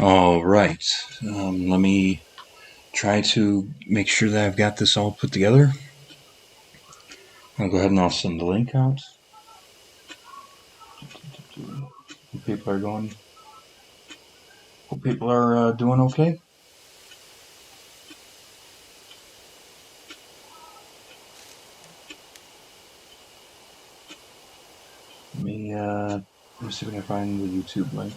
All right. Let me try to make sure that I've got this all put together. I'll go ahead and I'll send the link out. Hope people are going. Hope people are doing okay. Let me see if I can find the YouTube link.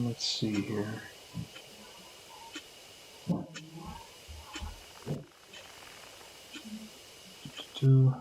Let's see here. Two.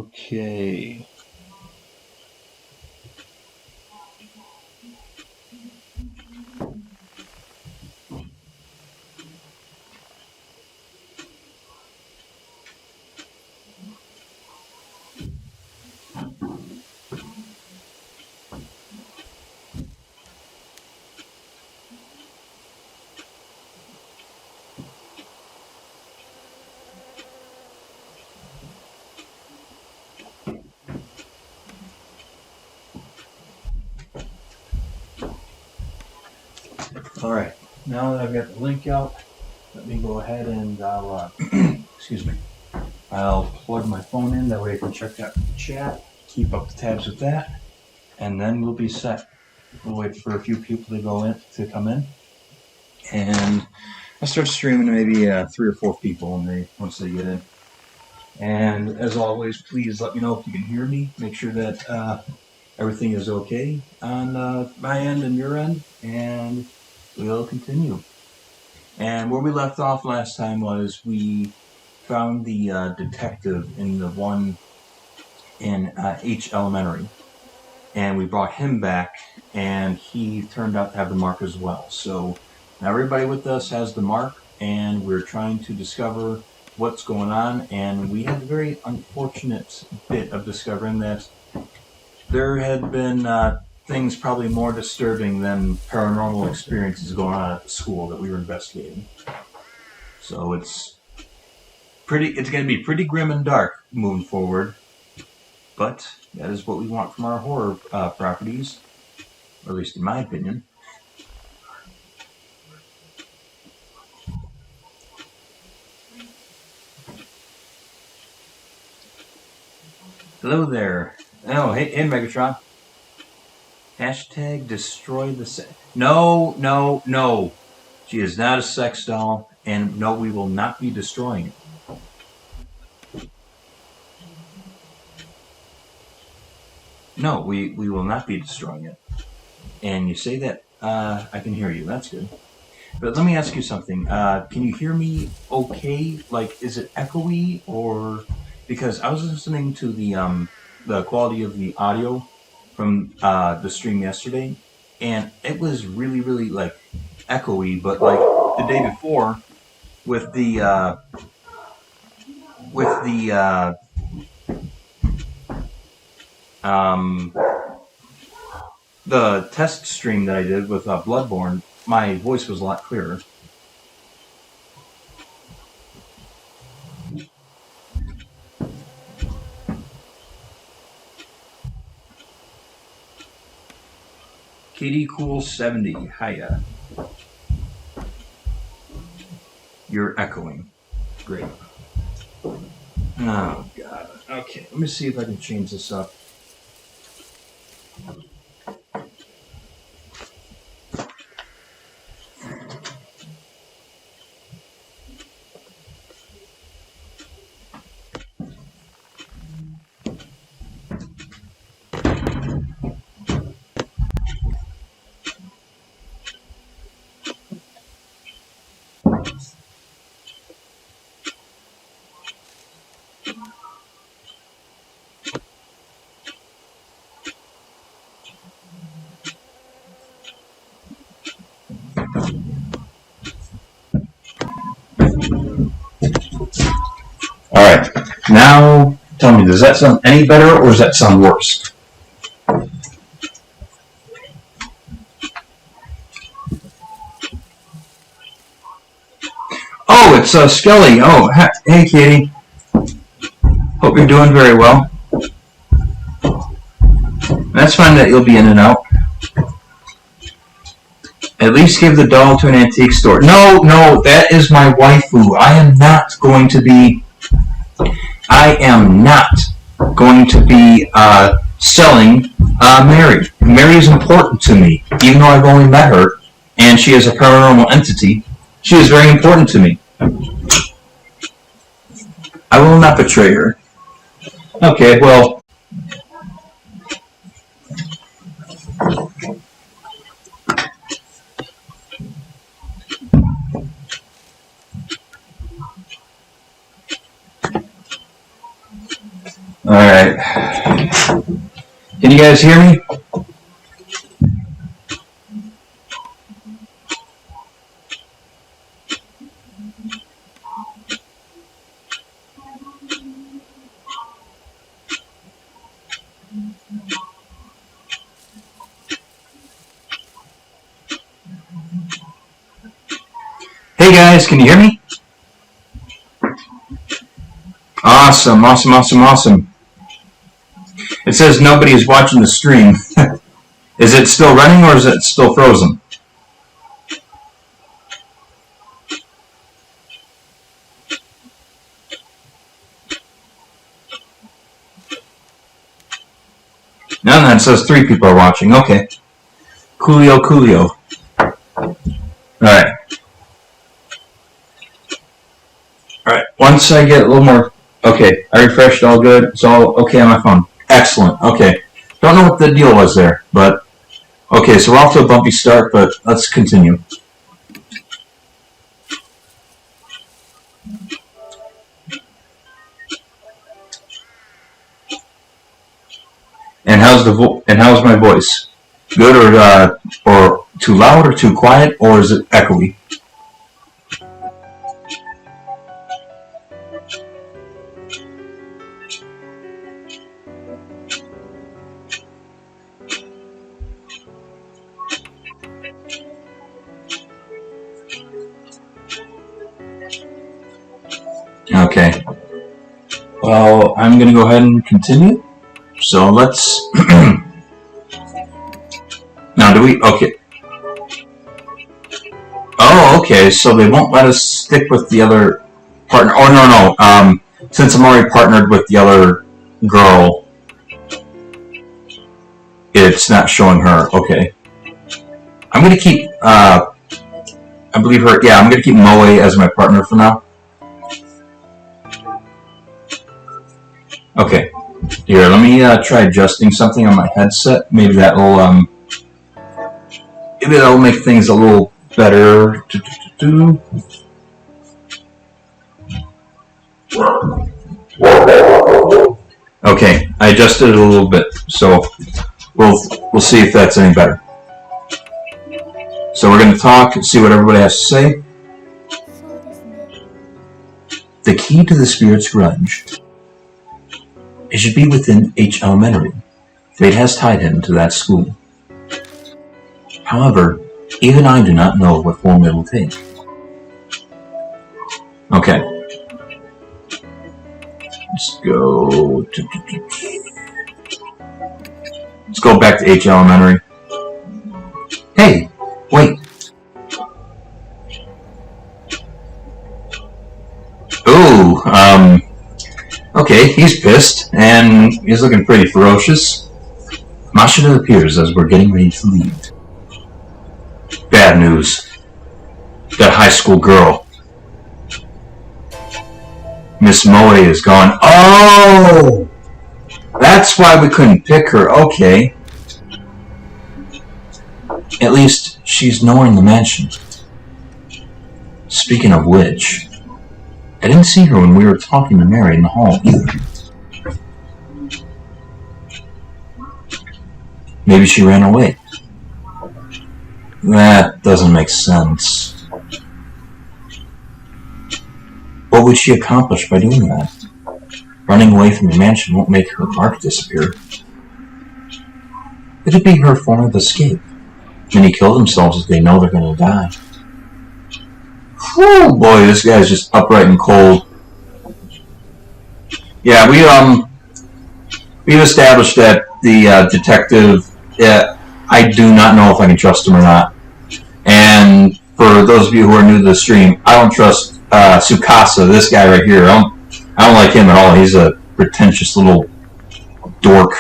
Okay. All right. Now that I've got the link out, let me go ahead and I'll excuse me. I'll plug my phone in. That way I can check out the chat, keep up the tabs with that, and then we'll be set. We'll wait for a few people to come in, and I'll start streaming to maybe 3 or 4 people once they get in. And as always, please let me know if you can hear me. Make sure that everything is okay on my end and your end, and we'll continue. And where we left off last time was we found the detective in the one in H Elementary, and we brought him back, and he turned out to have the mark as well. So now everybody with us has the mark, and we're trying to discover what's going on, and we had a very unfortunate bit of discovering that there had been things probably more disturbing than paranormal experiences going on at the school that we were investigating. So it's going to be pretty grim and dark moving forward, but that is what we want from our horror properties, or at least in my opinion. Hello there. Oh, hey Megatron. Hashtag destroy the sex. No, no, no. She is not a sex doll, and no, we will not be destroying it. No, we will not be destroying it. And you say that, I can hear you. That's good. But let me ask you something. Can you hear me okay? Like, is it echoey, or... Because I was listening to the quality of the audio from the stream yesterday, and it was really, really, like, echoey, but, like, the day before, with the test stream that I did with Bloodborne, my voice was a lot clearer. Katie Cool 70, hiya. You're echoing. Great. Oh, God. Okay, let me see if I can change this up. Now, tell me, does that sound any better or does that sound worse? Oh, it's Skelly. Oh, hey, Katie. Hope you're doing very well. That's fine that you'll be in and out. At least give the doll to an antique store. No, that is my waifu. I am not going to be selling Mary. Mary is important to me, even though I've only met her, and she is a paranormal entity. She is very important to me. I will not betray her. Okay, well. Alright. Can you guys hear me? Hey guys, can you hear me? Awesome. It says nobody is watching the stream. Is it still running or is it still frozen? No, it says 3 people are watching. Okay. Coolio. Alright. Alright, once I get a little more... Okay, I refreshed, all good. It's all okay on my phone. Excellent, okay. Don't know what the deal was there, but... Okay, so we're off to a bumpy start, but let's continue. And how's my voice? Good or too loud or too quiet, or is it echoey? Okay. Well, I'm going to go ahead and continue. So let's... Now, do we... Okay. Oh, okay, so they won't let us stick with the other partner. Oh, no. Since I'm already partnered with the other girl, it's not showing her. Okay. I'm going to keep... I believe her... Yeah, I'm going to keep Moe as my partner for now. Okay, here, let me try adjusting something on my headset. Maybe that'll make things a little better. Okay, I adjusted it a little bit, so we'll see if that's any better. So we're going to talk and see what everybody has to say. The key to the spirit's grudge. It should be within H Elementary. Fate has tied him to that school. However, even I do not know what form it will take. Okay. Let's go back to H Elementary. Hey, wait. Ooh, okay, he's pissed, and he's looking pretty ferocious. Mashida appears as we're getting ready to leave. Bad news. That high school girl. Miss Moe is gone. Oh! That's why we couldn't pick her. Okay. At least, she's nowhere in the mansion. Speaking of which... I didn't see her when we were talking to Mary in the hall, either. Maybe she ran away. That doesn't make sense. What would she accomplish by doing that? Running away from the mansion won't make her mark disappear. It'd be her form of escape. Many kill themselves if they know they're going to die. Whew, boy, this guy's just upright and cold. Yeah, we've established that the detective, I do not know if I can trust him or not. And for those of you who are new to the stream, I don't trust Tsukasa, this guy right here. I don't like him at all. He's a pretentious little dork.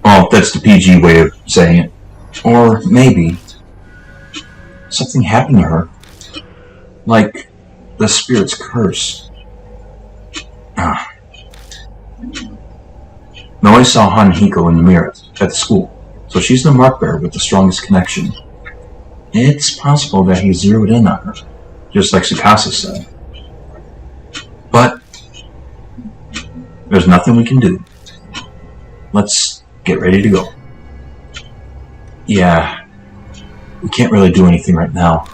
Well, that's the PG way of saying it. Or maybe something happened to her. Like the spirit's curse. Noi saw Hanhiko in the mirror at the school, so she's the mark bearer with the strongest connection. It's possible that he zeroed in on her, just like Tsukasa said. But there's nothing we can do. Let's get ready to go. Yeah, we can't really do anything right now.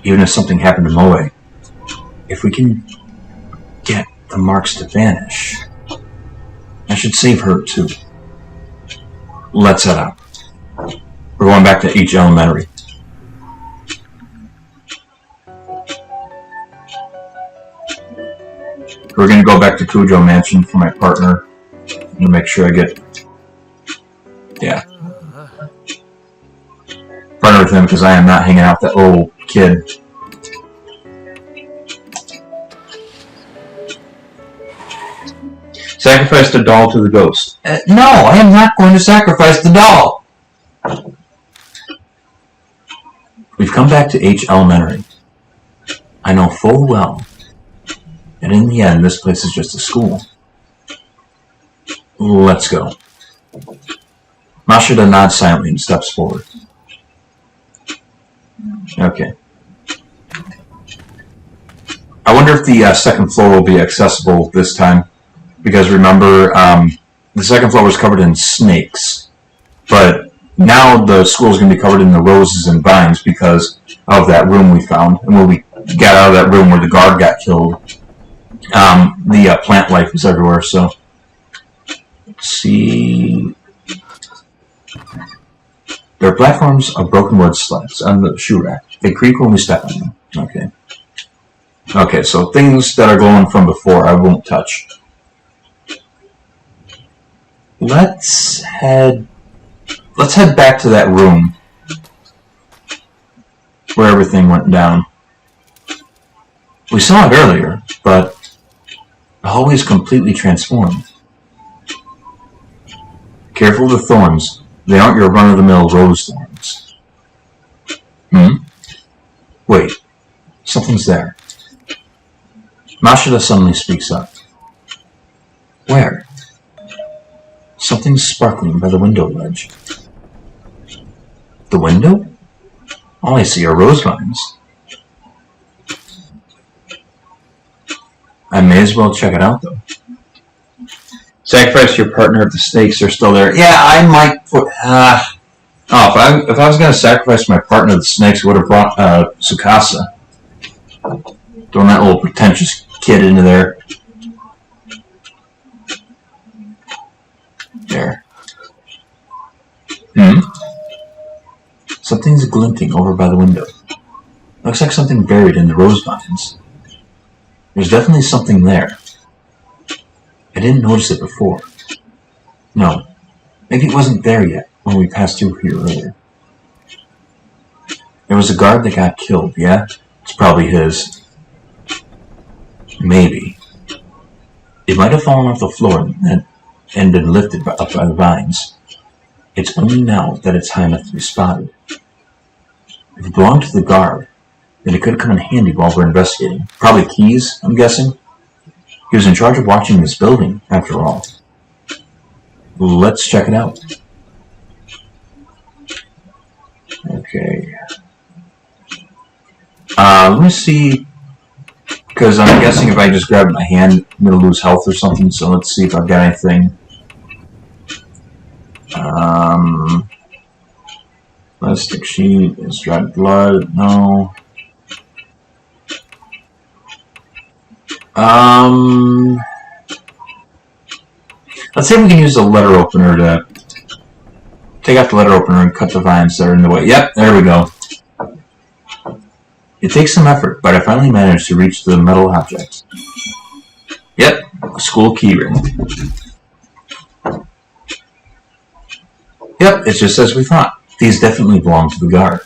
Even if something happened to Moe, if we can get the marks to vanish, I should save her too. Let's head out. We're going back to H Elementary. We're going to go back to Kujo Mansion for my partner. I'm going to make sure I get... Yeah. Partner with him because I am not hanging out with that little kid. Sacrifice the doll to the ghost. No, I am not going to sacrifice the doll! We've come back to H Elementary. I know full well that in the end this place is just a school. Let's go. Mashida nods silently and steps forward. Okay. I wonder if the second floor will be accessible this time. Because remember, the second floor was covered in snakes. But now the school is going to be covered in the roses and vines because of that room we found. And when we got out of that room where the guard got killed, the plant life is everywhere. So, let's see. There are platforms of broken wood slabs on the shoe rack. They creak when we step on them. Okay. Okay, so things that are glowing from before I won't touch. Let's head back to that room where everything went down. We saw it earlier, but the hallway is completely transformed. Careful of the thorns. They aren't your run-of-the-mill rose thorns. Wait, something's there. Mashida suddenly speaks up. Where? Something's sparkling by the window ledge. The window? All I see are rose vines. I may as well check it out, though. Sacrifice your partner if the snakes are still there. Yeah, I might put... if I was going to sacrifice my partner the snakes, I would have brought Tsukasa. Throwing that little pretentious kid into there. There. Something's glinting over by the window. Looks like something buried in the rose vines. There's definitely something there. I didn't notice it before. No, maybe it wasn't there yet when we passed through here earlier. There was a guard that got killed, yeah? It's probably his. Maybe. It might have fallen off the floor and been lifted up by the vines. It's only now that it's high enough to be spotted. If it belonged to the guard, then it could come in handy while we're investigating. Probably keys, I'm guessing. He was in charge of watching this building, after all. Let's check it out. Okay. Let me see. Because I'm guessing if I just grab it in my hand, I'm going to lose health or something. So let's see if I've got anything. Plastic sheet, is dried blood, no. Let's see if we can use the letter opener to take out the letter opener and cut the vines that are in the way. Yep, there we go. It takes some effort, but I finally managed to reach the metal object. Yep, a school keyring. Yep, it's just as we thought. These definitely belong to the guard.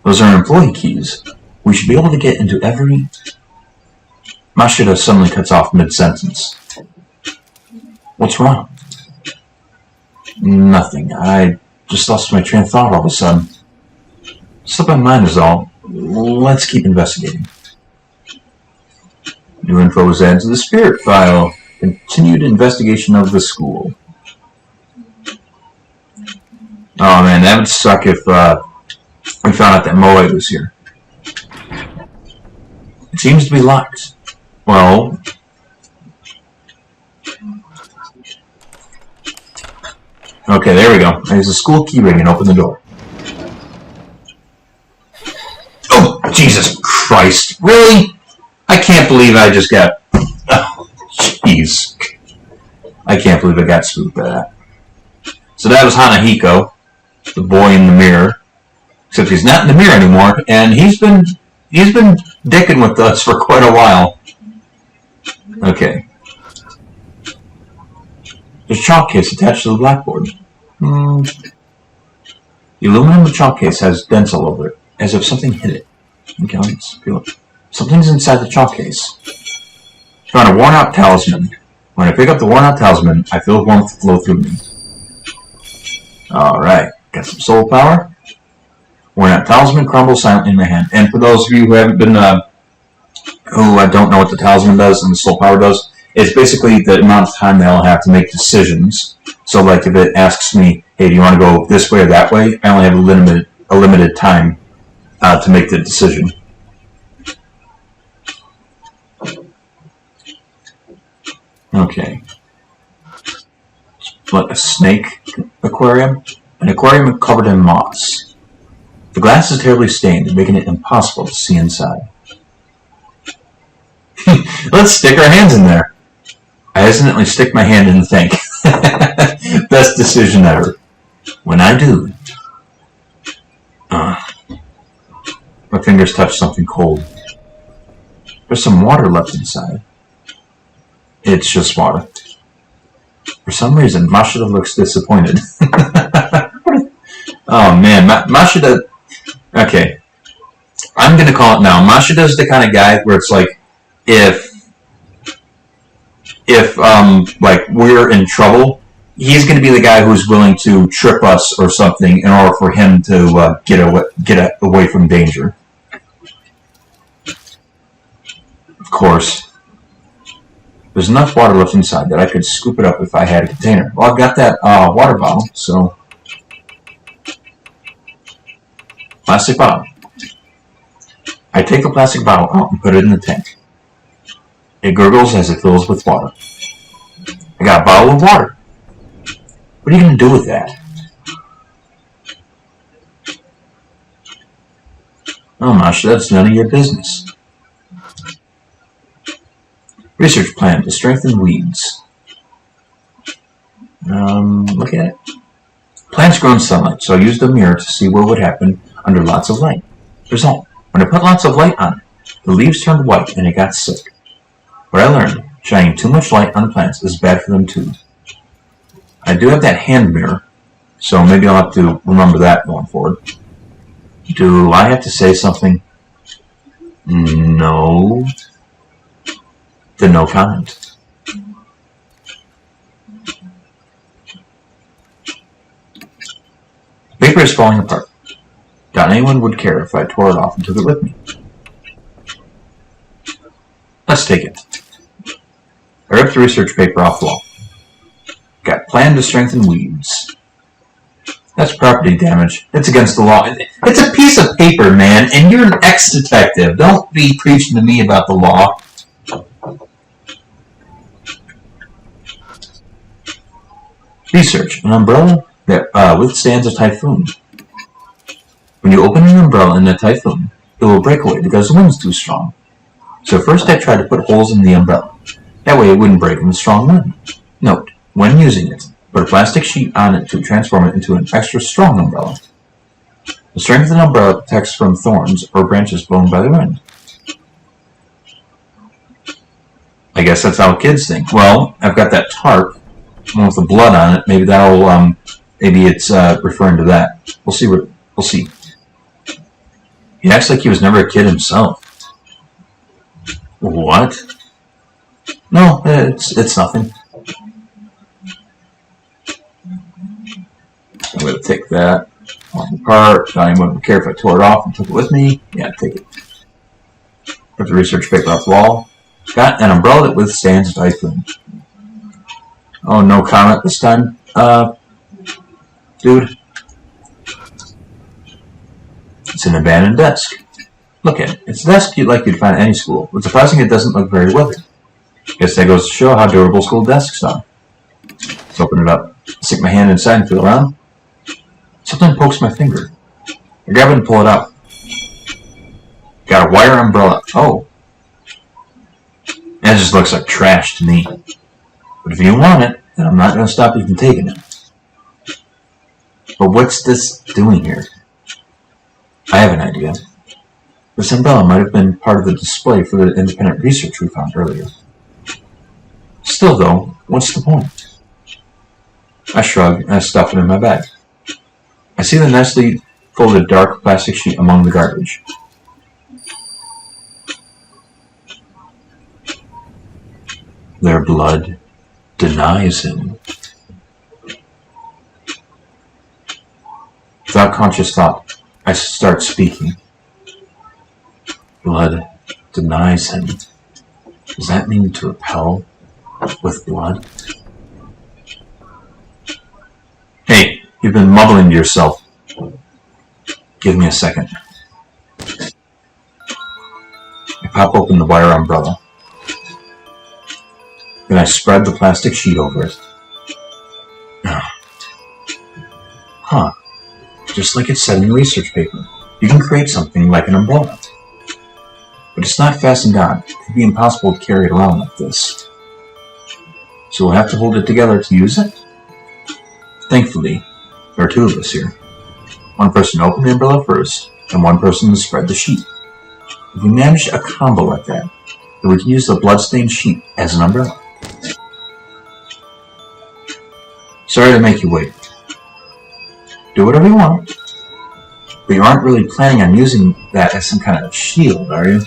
Those are employee keys. We should be able to get into every... Mashida suddenly cuts off mid-sentence. What's wrong? Nothing. I just lost my train of thought all of a sudden. Slipped my mind is all. Let's keep investigating. New info was added to the spirit file. Continued investigation of the school. Oh man, that would suck if we found out that Moe was here. It seems to be locked. Well... Okay, there we go. There's a school key ring and open the door. Oh, Jesus Christ. Really? I can't believe I just got... Oh, jeez. I can't believe I got spooked by that. So that was Hanahiko, the boy in the mirror. Except he's not in the mirror anymore, and he's been dicking with us for quite a while. Okay. There's a chalk case attached to the blackboard. The aluminum chalk case has dents all over it, as if something hit it. Okay, let's feel it. Something's inside the chalk case. Found a worn-out talisman. When I pick up the worn-out talisman, I feel warmth flow through me. Alright, got some soul power. Worn-out talisman crumbles silently in my hand. And for those of you who haven't been, who don't know what the talisman does and the soul power does, it's basically the amount of time that I'll have to make decisions. So, like, if it asks me, hey, do you want to go this way or that way? I only have a limited time to make the decision. Okay. What, a snake aquarium? An aquarium covered in moss. The glass is terribly stained, making it impossible to see inside. Let's stick our hands in there. I hesitantly stick my hand in the tank. Best decision ever. When I do, my fingers touch something cold. There's some water left inside. It's just water. For some reason, Mashida looks disappointed. Oh man, Mashida... Okay. I'm gonna call it now. Mashida's the kind of guy where it's like, if like, we're in trouble, he's gonna be the guy who's willing to trip us or something in order for him to get away from danger. Of course. There's enough water left inside that I could scoop it up if I had a container. Well, I've got that water bottle, so... Plastic bottle. I take the plastic bottle out and put it in the tank. It gurgles as it fills with water. I got a bottle of water. What are you going to do with that? Oh, Mash, that's none of your business. Research plan to strengthen weeds. Look at it. Plants grow in sunlight, so I used a mirror to see what would happen under lots of light. Result: when I put lots of light on it, the leaves turned white and it got sick. What I learned: shining too much light on plants is bad for them too. I do have that hand mirror, so maybe I'll have to remember that going forward. Do I have to say something? No. Then no comment. The paper is falling apart. Doubt anyone would care if I tore it off and took it with me. Let's take it. I ripped the research paper off the wall. Got plan to strengthen weeds. That's property damage. It's against the law. It's a piece of paper, man, and you're an ex-detective. Don't be preaching to me about the law. Research: an umbrella that withstands a typhoon. When you open an umbrella in a typhoon, it will break away because the wind's too strong. So first I tried to put holes in the umbrella. That way it wouldn't break in a strong wind. Note, when using it, put a plastic sheet on it to transform it into an extra strong umbrella. The strength of an umbrella protects from thorns or branches blown by the wind. I guess that's how kids think. Well, I've got that tarp, one with the blood on it. Maybe that'll, maybe it's referring to that. We'll see. He acts like he was never a kid himself. What? No, it's nothing. I'm going to take that off apart. Not even care if I tore it off and took it with me. Yeah, take it. Put the research paper off the wall. Got an umbrella that withstands typhoon. Oh, no comment this time, dude. It's an abandoned desk. Look at it. It's a desk you'd find at any school. But surprising it doesn't look very weathered. Guess that goes to show how durable school desks are. Let's open it up. Stick my hand inside and feel around. Something pokes my finger. I grab it and pull it out. Got a wire umbrella. Oh. That just looks like trash to me. But if you want it, then I'm not going to stop you from taking it. But what's this doing here? I have an idea. This umbrella might have been part of the display for the independent research we found earlier. Still, though, what's the point? I shrug and I stuff it in my bag. I see the nicely folded dark plastic sheet among the garbage. Their blood denies him. Without conscious thought, I start speaking. Blood denies him. Does that mean to repel with blood? Hey, you've been mumbling to yourself. Give me a second. I pop open the wire umbrella. Then I spread the plastic sheet over it. Huh. Just like it said in the research paper, you can create something like an umbrella. But it's not fastened on. It'd be impossible to carry it around like this. So we'll have to hold it together to use it? Thankfully, there are two of us here. One person to open the umbrella first, and one person to spread the sheet. If we managed a combo like that, then we can use the bloodstained sheet as an umbrella. Sorry to make you wait. Do whatever you want. But you aren't really planning on using that as some kind of shield, are you?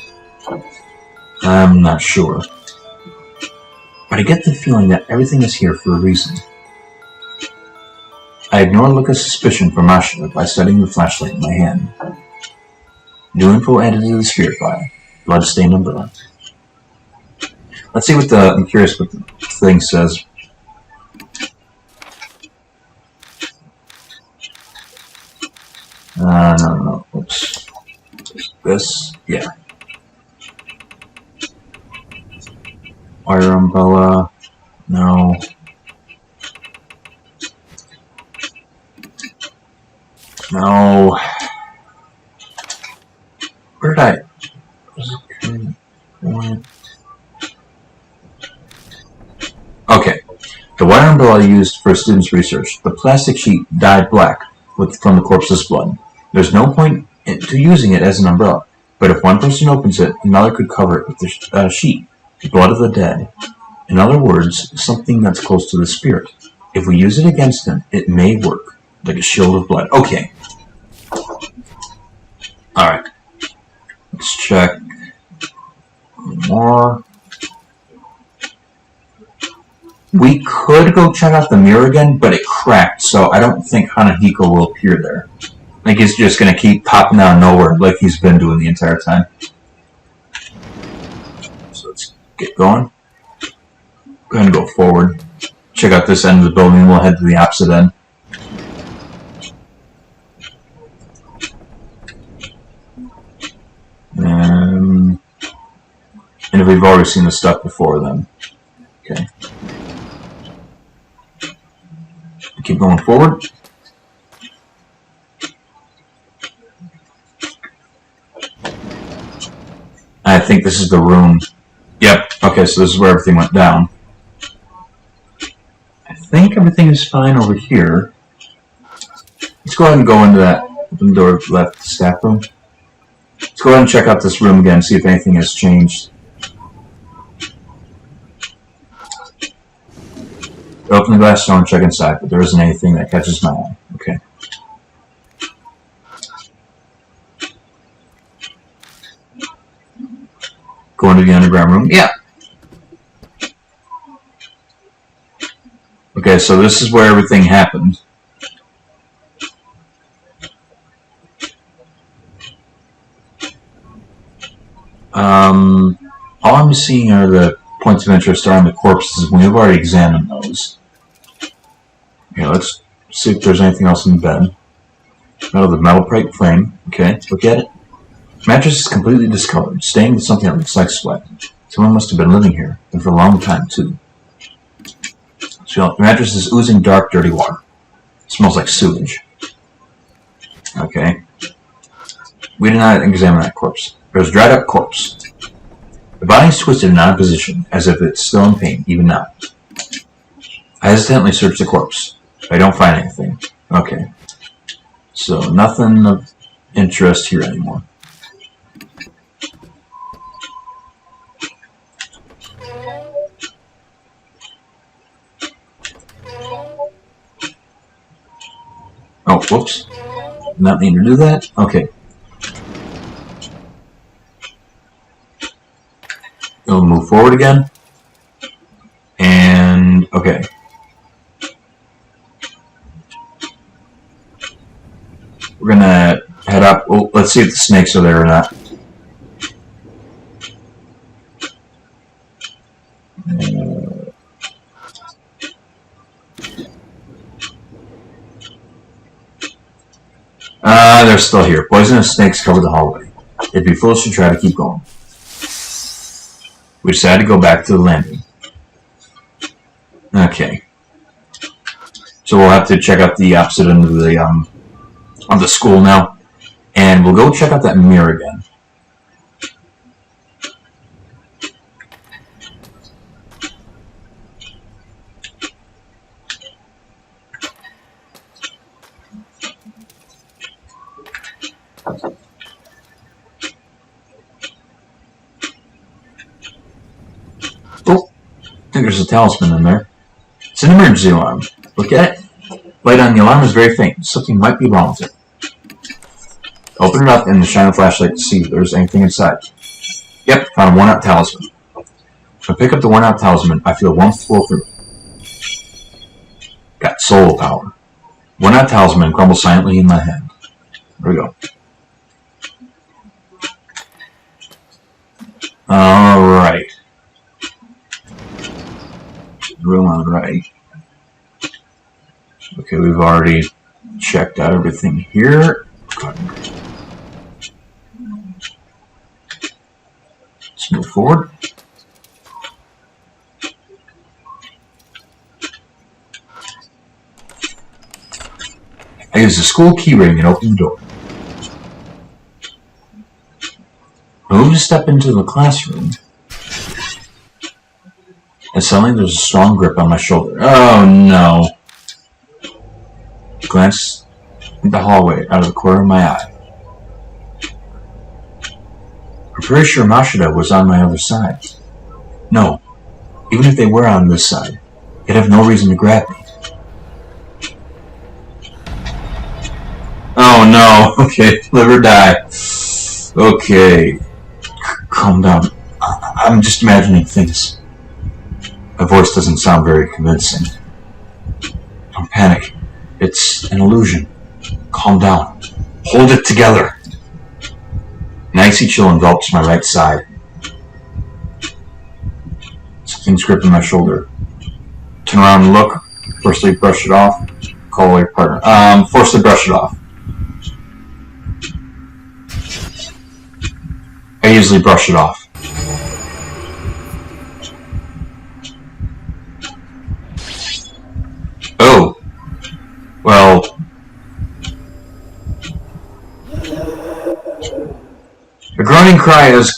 I'm not sure. But I get the feeling that everything is here for a reason. I ignore a look of suspicion from Masha by setting the flashlight in my hand. New info added to the spirit file. Bloodstained umbrella. Let's see what I'm curious what the thing says. No. Oops. This? Yeah. Wire umbrella. No. No. Where did I? Okay. The wire umbrella used for students' research. The plastic sheet dyed black from the corpse's blood. There's no point to using it as an umbrella, but if one person opens it, another could cover it with the sheet, the blood of the dead. In other words, something that's close to the spirit. If we use it against them, it may work, like a shield of blood. Okay. Alright. Let's check more. We could go check out the mirror again, but it cracked, so I don't think Hanahiko will appear there. Like he's just gonna keep popping out of nowhere like he's been doing the entire time. So let's get going. Go ahead and go forward. Check out this end of the building, we'll head to the opposite end. And if we've already seen the stuff before then. Okay. Keep going forward. I think this is the room Yep. Okay, so this is where everything went down. I think everything is fine over here. Let's go ahead and go into that open door left staff room. Let's go ahead and check out this room again, see if anything has changed. Open the glass door and check inside, but there isn't anything that catches my eye. Okay. Go into the underground room. Yeah. Okay, so this is where everything happened. All I'm seeing are the points of interest are on the corpses. We've already examined those. Okay, let's see if there's anything else in the bed. The metal plate frame. Okay, look at it. Mattress is completely discolored, stained with something that looks like sweat. Someone must have been living here, and for a long time, too. So the mattress is oozing dark, dirty water. It smells like sewage. Okay. We did not examine that corpse. It was a dried up corpse. The body is twisted in odd position, as if it's still in pain, even now. I hesitantly search the corpse. I don't find anything. Okay. So nothing of interest here anymore. Oh, whoops. Did not mean to do that. Okay. We'll move forward again. And, okay. We're gonna head up. Oh, let's see if the snakes are there or not. They're still here. Poisonous snakes cover the hallway. It'd be foolish to try to keep going. We decided to go back to the landing. Okay. So we'll have to check out the opposite end of the school now. And we'll go check out that mirror again. Oh, I think there's a talisman in there. It's an emergency alarm. Look at it. Light on the alarm is very faint. Something might be wrong with it. Open it up and shine a flashlight to see if there's anything inside. Yep, found a worn-out talisman. If I pick up the worn-out talisman, I feel warmth flow through it. Got soul power. Worn-out talisman crumbles silently in my hand. There we go. Alright. Room on the right. Okay, we've already checked out everything here. Let's move forward. I use the school key ring and open the door. I move to step into the classroom. And suddenly there's a strong grip on my shoulder. Oh no. I glance in the hallway out of the corner of my eye. I'm pretty sure Mashida was on my other side. No, even if they were on this side, they'd have no reason to grab me. Oh no, okay, live or die. Okay, calm down. I'm just imagining things. My voice doesn't sound very convincing. Don't panic. It's an illusion. Calm down. Hold it together. An icy chill envelops my right side. Something's gripping my shoulder. Turn around and look. Forcefully brush it off. Call away partner. Forcefully brush it off. I easily brush it off. Oh. Well. A groaning cry as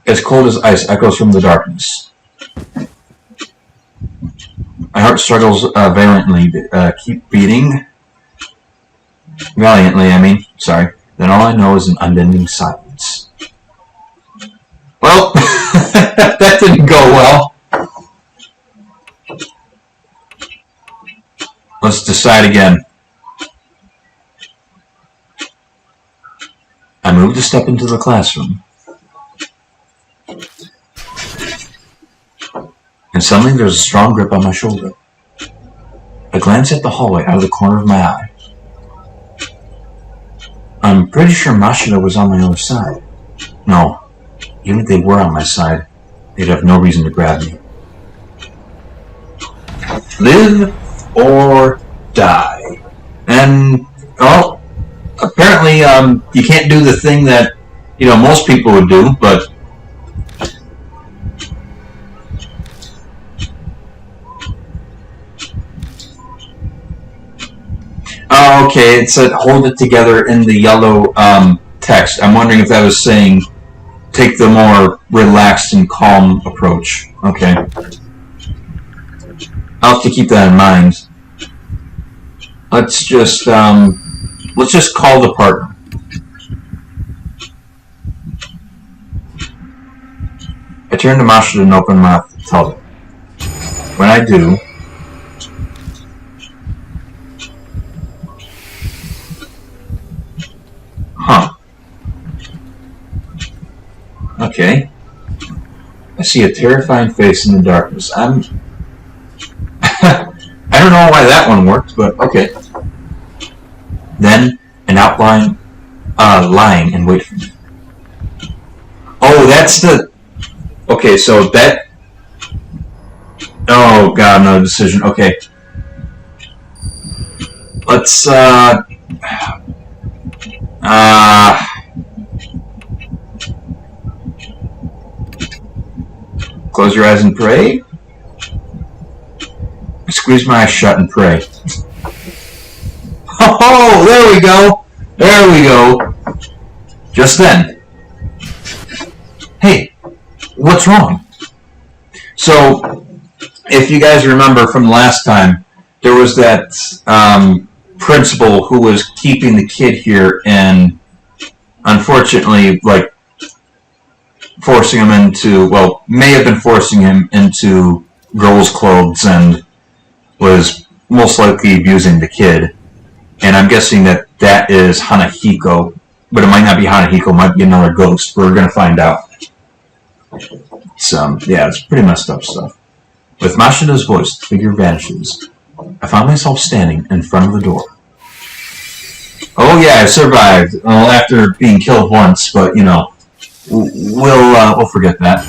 as cold as ice echoes from the darkness. My heart struggles valiantly to keep beating. Valiantly, I mean. Sorry. Then all I know is an unending silence. Well, that didn't go well. Let's decide again. I moved a step into the classroom. And suddenly there was a strong grip on my shoulder. I glanced at the hallway out of the corner of my eye. I'm pretty sure Mashida was on my other side. No, even if they were on my side, they'd have no reason to grab me. Live or die. And, well, apparently you can't do the thing that, most people would do, but oh, okay, it said hold it together in the yellow text. I'm wondering if that was saying take the more relaxed and calm approach. Okay. I'll have to keep that in mind. Let's just call the partner. I turn to Mashida and open my mouth to tell her. When I do, okay. I see a terrifying face in the darkness. I don't know why that one worked, but okay. Then an outline lying in wait for me. Oh, that's the... Okay, so that... Oh, God, no decision. Okay. Let's, close your eyes and pray. I squeeze my eyes shut and pray. Oh, there we go. There we go. Just then. Hey, what's wrong? So, if you guys remember from last time, there was that principal who was keeping the kid here and unfortunately, forcing him into, may have been forcing him into girls' clothes and was most likely abusing the kid. And I'm guessing that is Hanahiko, but it might not be Hanahiko, it might be another ghost. We're going to find out. So, yeah, it's pretty messed up stuff. With Mashida's voice, the figure vanishes. I found myself standing in front of the door. Oh yeah, I survived. Well, after being killed once, but we'll forget that.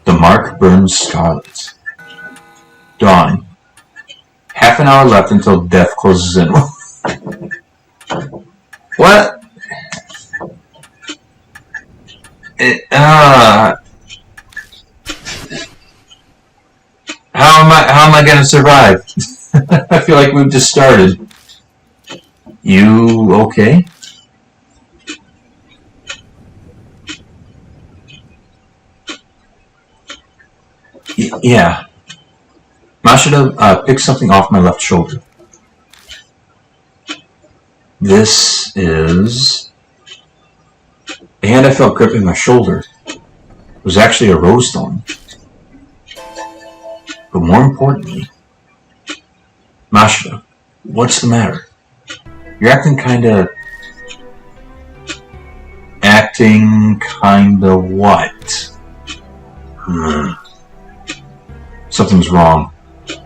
The mark burns scarlet. Dawn. Half an hour left until death closes in. What? How am I gonna survive? I feel like we've just started. You okay? Yeah. Mashida picked something off my left shoulder. This is... The hand I felt gripping my shoulder was actually a rose thorn. But more importantly, Mashida, what's the matter? You're acting kinda what? Something's wrong.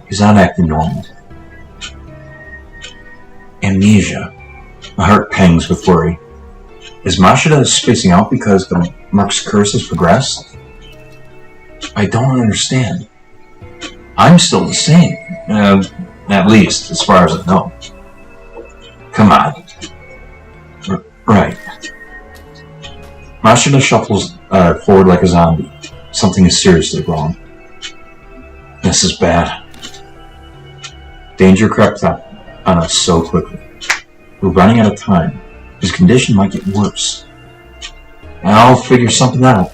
He's not acting normal. Amnesia. My heart pangs with worry. Is Mashida spacing out because the Mark's curse has progressed? I don't understand. I'm still the same. At least, as far as I know. Come on. Right. Mashida shuffles forward like a zombie. Something is seriously wrong. This is bad. Danger crept up on us so quickly. We're running out of time. His condition might get worse. I'll figure something out.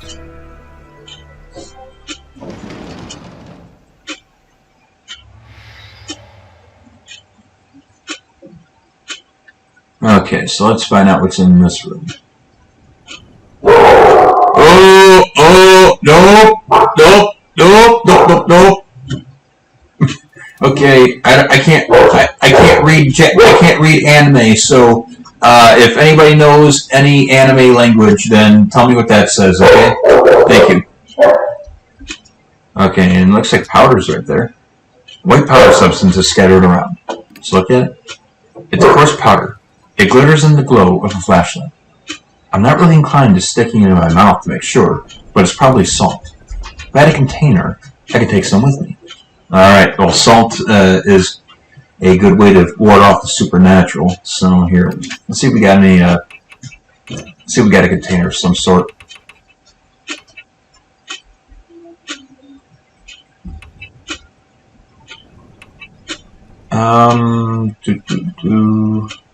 Okay, so let's find out what's in this room. Oh, nope. Okay, I can't read anime, so if anybody knows any anime language, then tell me what that says, okay? Thank you. Okay, and it looks like powder's right there. White powder substance is scattered around. Let's look at it. It's coarse powder. It glitters in the glow of a flashlight. I'm not really inclined to sticking it in my mouth to make sure, but it's probably salt. If I had a container, I could take some with me. Alright, well, salt is a good way to ward off the supernatural. So here, let's see if we got any, let's see if we got a container of some sort.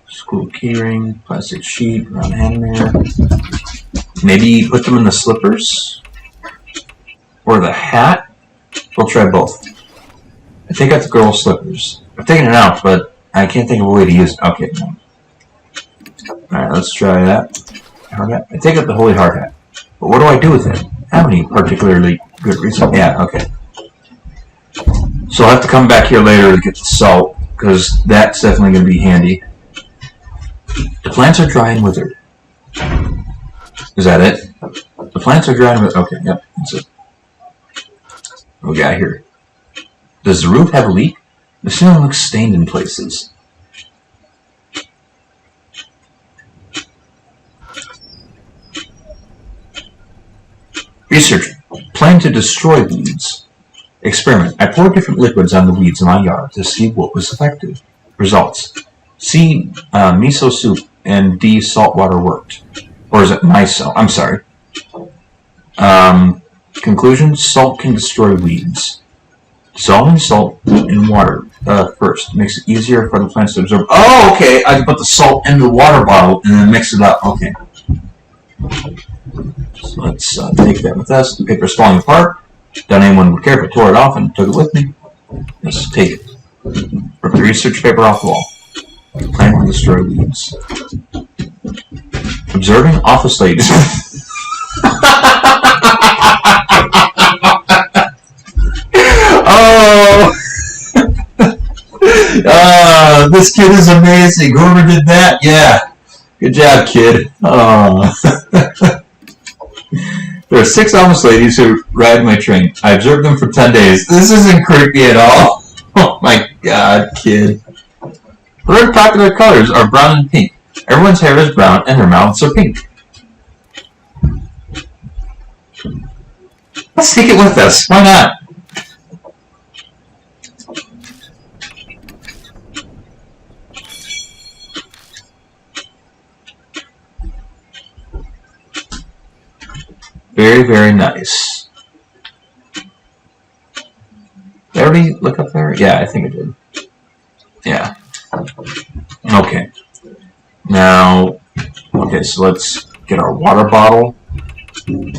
School keyring, plastic sheet, round hand mirror. Maybe put them in the slippers? Or the hat? We'll try both. I take out the girl's slippers. I've taken it out, but I can't think of a way to use it. Okay, no. Alright, let's try that. Hard hat. I take out the holy hard hat. But what do I do with it? I have any particularly good reason? Yeah, okay. So I'll have to come back here later to get the salt, because that's definitely going to be handy. The plants are dry and withered. Is that it? The plants are dry and withered. Okay, yep, that's it. What we got here? Does the roof have a leak? The ceiling looks stained in places. Research. Plan to destroy weeds. Experiment. I poured different liquids on the weeds in my yard to see what was effective. Results. C. Miso soup and D. Salt water worked. Or is it miso? I'm sorry. Conclusion. Salt can destroy weeds. Dissolving salt in water first makes it easier for the plants to absorb. Oh, okay. I can put the salt in the water bottle and then mix it up. Okay. So let's take that with us. The paper's falling apart. Doubt anyone would care, but tore it off and took it with me. Let's take it. Rip the research paper off the wall. Plan to destroy weeds. Observing office ladies. Oh! This kid is amazing. Whoever did that, yeah. Good job, kid. Oh. There are 6 office ladies who ride my train. I observed them for 10 days. This isn't creepy at all. Oh my god, kid. Very popular colors are brown and pink. Everyone's hair is brown and their mouths are pink. Let's take it with us. Why not? Very, very nice. Did I already look up there? Yeah, I think I did. Yeah. Okay. Now, okay, so let's get our water bottle. The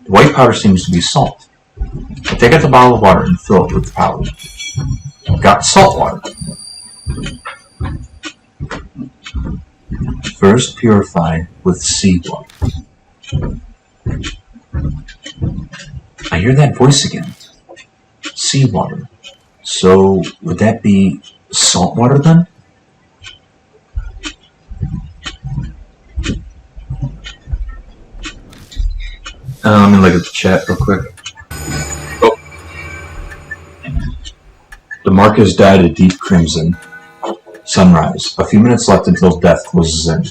white powder seems to be salt. I take out the bottle of water and fill it with the powder. Got salt water. First purify with seawater. I hear that voice again. Seawater. So, would that be salt water then? Let me look at the chat real quick. Oh. The Marcus died a deep crimson. Sunrise. A few minutes left until death closes in.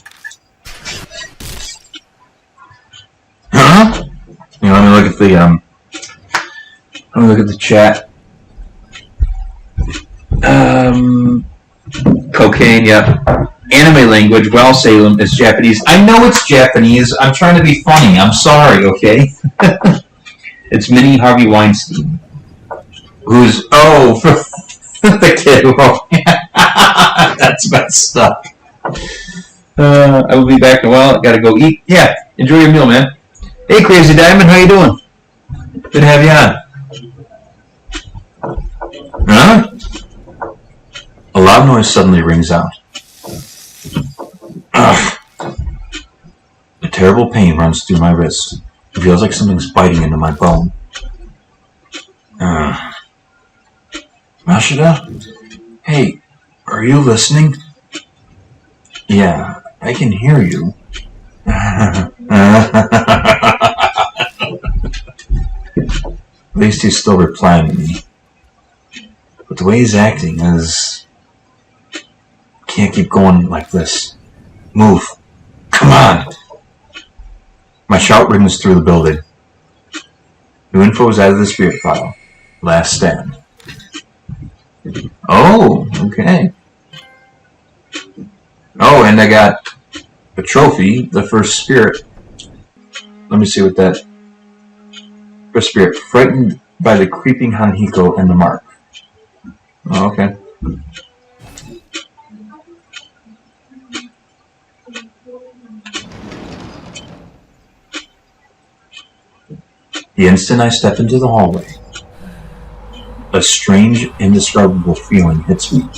Huh? You know, let me look at the chat. Cocaine, yep. Anime language, well, Salem is Japanese. I know it's Japanese. I'm trying to be funny. I'm sorry, okay? It's Minnie Harvey Weinstein. Who's, oh, the kid. That's messed up. I will be back in a while. I gotta go eat. Yeah. Enjoy your meal, man. Hey, Crazy Diamond, how you doing? Good to have you on. Huh? A loud noise suddenly rings out. Ugh. A terrible pain runs through my wrist. It feels like something's biting into my bone. Mashida? Hey, are you listening? Yeah, I can hear you. At least he's still replying to me. But the way he's acting is... Can't keep going like this. Move. Come on! My shout rings through the building. New info is added to the spirit file. Last stand. Oh, okay. Oh, and I got a trophy, the first spirit. Let me see what that... First spirit, frightened by the creeping Hanhiko and the mark. Oh, okay. The instant I step into the hallway, a strange, indescribable feeling hits me.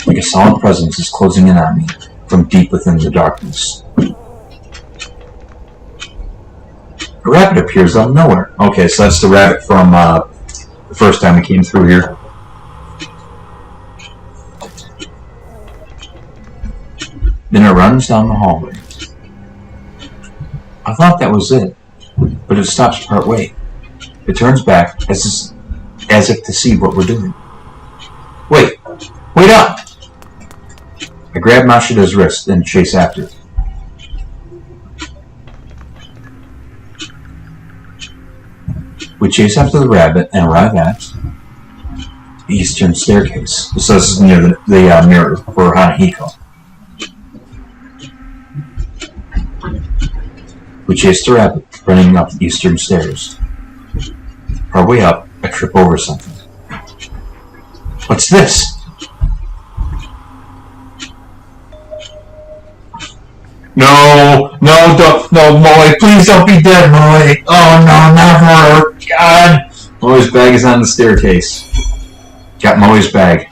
Like a solid presence is closing in on me from deep within the darkness. A rabbit appears out of nowhere. Okay, so that's the rabbit from the first time we came through here. Then it runs down the hallway. I thought that was it, but it stops partway. It turns back as if to see what we're doing. Wait up! I grab Mashida's wrist and chase after it. We chase after the rabbit and arrive at the eastern staircase. So this is near the mirror for Hanahiko. We chase the rabbit, running up the eastern stairs. Our way up, I trip over something. What's this? No, Molly, please don't be dead, Molly. Oh no, never. God. Molly's bag is on the staircase. Got Molly's bag.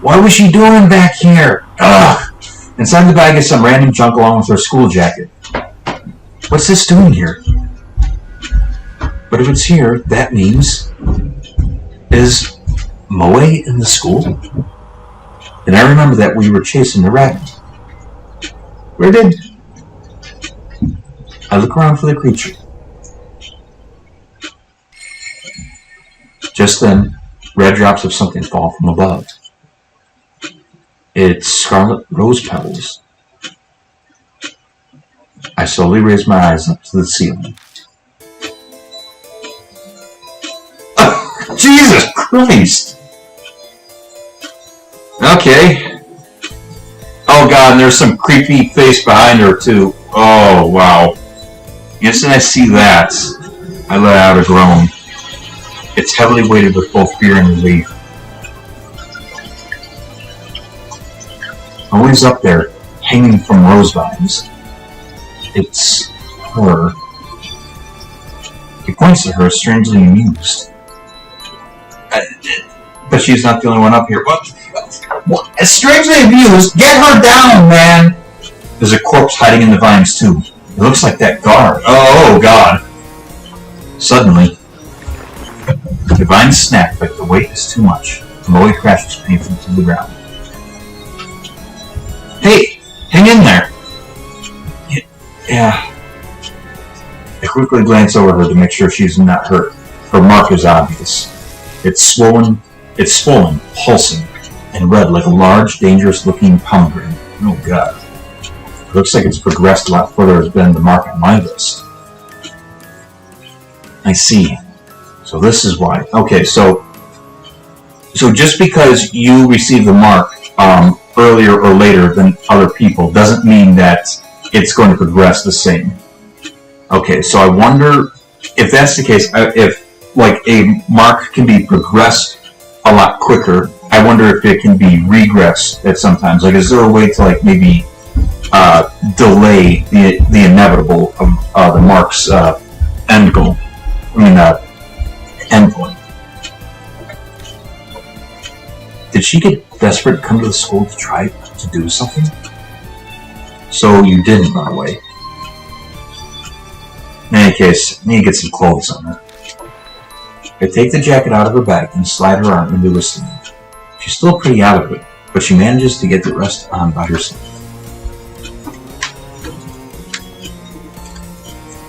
What was she doing back here? Ugh. Inside the bag is some random junk along with her school jacket. What's this doing here? But if it's here, that means... Is Moe in the school? And I remember that we were chasing the rabbit. Where did... I look around for the creature. Just then, red drops of something fall from above. It's scarlet rose petals. I slowly raise my eyes up to the ceiling. Oh, Jesus Christ! Okay. Oh God, and there's some creepy face behind her too. Oh wow. The instant I see that, I let out a groan. It's heavily weighted with both fear and relief. Always up there, hanging from rose vines. It's her. He points to her, strangely amused. But she's not the only one up here. What? Strangely amused? Get her down, man! There's a corpse hiding in the vines, too. It looks like that guard. Oh, God. Suddenly, the vines snap, but the weight is too much. Moe crashes painfully to the ground. Hey! Hang in there! Yeah. I quickly glance over her to make sure she's not hurt. Her mark is obvious. It's swollen, pulsing, and red like a large, dangerous-looking pomegranate. Oh God. It looks like it's progressed a lot further than the mark on my list. I see. So this is why. Okay, so just because you receive the mark earlier or later than other people doesn't mean that it's going to progress the same. Okay, so I wonder if that's the case, if like a mark can be progressed a lot quicker, I wonder if it can be regressed at sometimes. Like, is there a way to like maybe delay the inevitable of the Mark's end goal. End point. Did she get desperate to come to the school to try to do something? So you didn't run away. In any case, I need to get some clothes on her. I take the jacket out of her bag and slide her arm into her sleeve. She's still pretty out of it, but she manages to get the rest on by herself.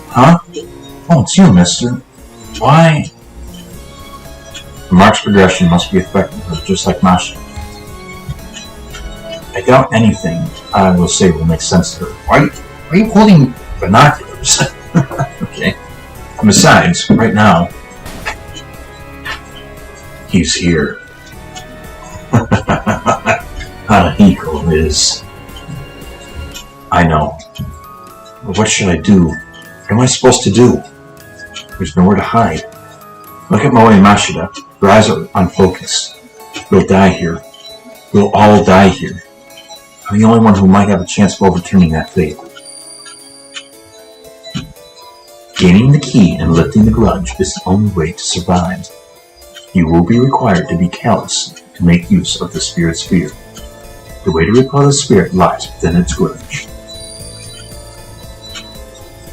Huh? Oh, it's you, mister. Why? The Mark's progression must be affecting her, just like Masha. I doubt anything I will say will make sense to her. Why are you holding binoculars? Okay. And besides, right now, he's here. Hanahiko is. I know. But what should I do? What am I supposed to do? There's nowhere to hide. Look at Moe and Mashida. Their eyes are unfocused. We'll die here. We'll all die here. I'm the only one who might have a chance of overturning that fate. Gaining the key and lifting the grudge is the only way to survive. You will be required to be callous to make use of the spirit's fear. The way to repel the spirit lies within its grudge.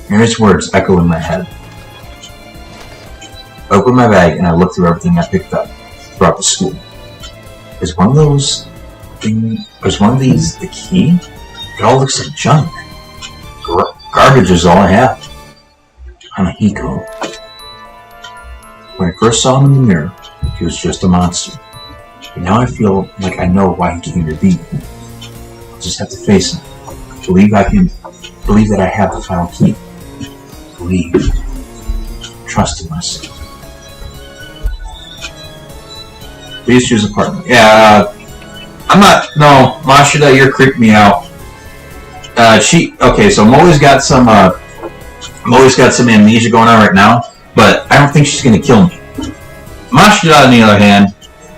Mary's words echo in my head. I open my bag and I look through everything I picked up throughout the school. Is one of these the key? It all looks like junk. Garbage is all I have. Hanahiko. When I first saw him in the mirror, he was just a monster. But now I feel like I know why he came to be. I'll just have to face him. Believe that I have the final key. Believe. Trust in myself. Please choose a partner. Yeah, I'm not. No, Mashida, you're creeping me out. Okay, so Moe's got some amnesia going on right now, but I don't think she's gonna kill me. Mashida, on the other hand,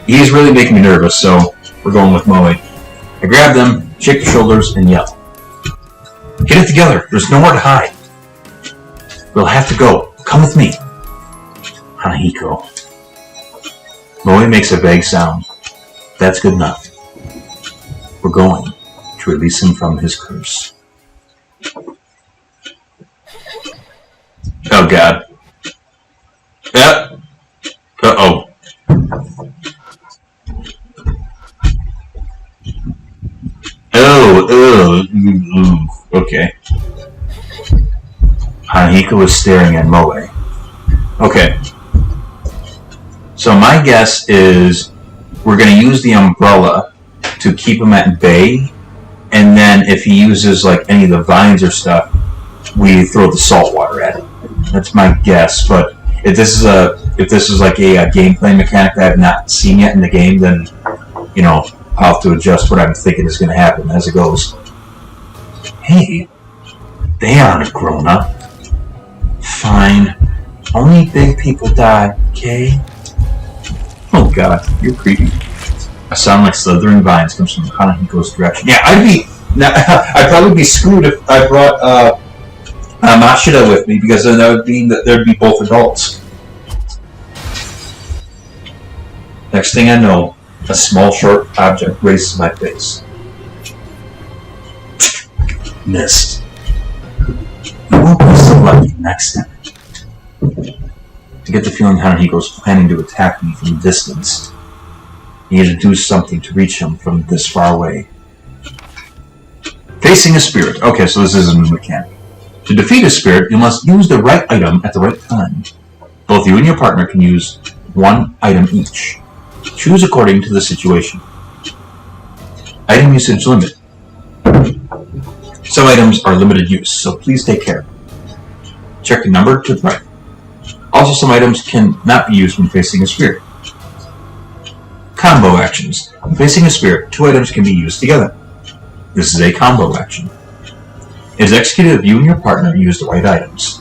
he's really making me nervous, so we're going with Moe. I grab them, shake their shoulders, and yell. Get it together. There's nowhere to hide. We'll have to go. Come with me. Hanahiko. Moe makes a vague sound. That's good enough. We're going to release him from his curse. Oh god. Yep. Uh-oh. Okay. Hanahiko is staring at Moe. Okay. So my guess is we're going to use the umbrella to keep him at bay, and then if he uses like any of the vines or stuff, we throw the salt water at him. That's my guess. But if this is like a gameplay mechanic that I've not seen yet in the game, then I'll have to adjust what I'm thinking is going to happen as it goes. Hey, they aren't grown up. Fine. Only big people die, okay? Oh god, you're creepy. A sound like slithering vines comes from Hanahiko's direction. Yeah, I'd probably be screwed if I brought Mashida with me, because then that would mean that there'd be both adults. Next thing I know, a small sharp object races my face. Missed. You won't be so lucky next time. To get the feeling Hanahiko's planning to attack me from a distance, I need to do something to reach him from this far away. Facing a spirit. Okay, so this is a new mechanic. To defeat a spirit, you must use the right item at the right time. Both you and your partner can use one item each. Choose according to the situation. Item usage limit. Some items are limited use, so please take care. Check the number to the right. Also, some items cannot be used when facing a spirit. Combo actions. When facing a spirit, 2 items can be used together. This is a combo action. It is executed if you and your partner use the right items.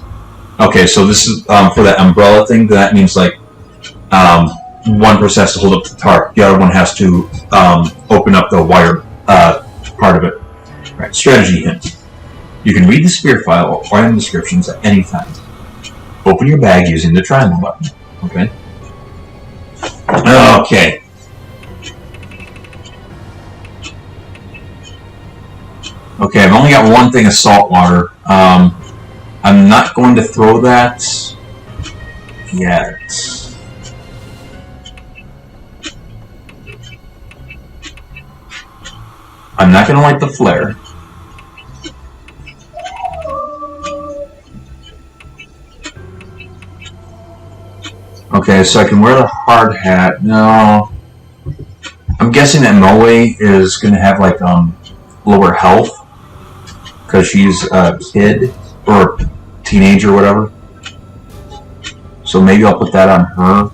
Okay, so this is for that umbrella thing. That means like one person has to hold up the tarp, the other one has to open up the wire part of it. Alright, strategy hint. You can read the spirit file or item descriptions at any time. Open your bag using the triangle button. Okay. Okay. Okay, I've only got one thing of salt water. I'm not going to throw that yet. I'm not going to light the flare. Okay, so I can wear the hard hat. No. I'm guessing that Moe is going to have like lower health because she's a kid or teenager or whatever. So maybe I'll put that on her.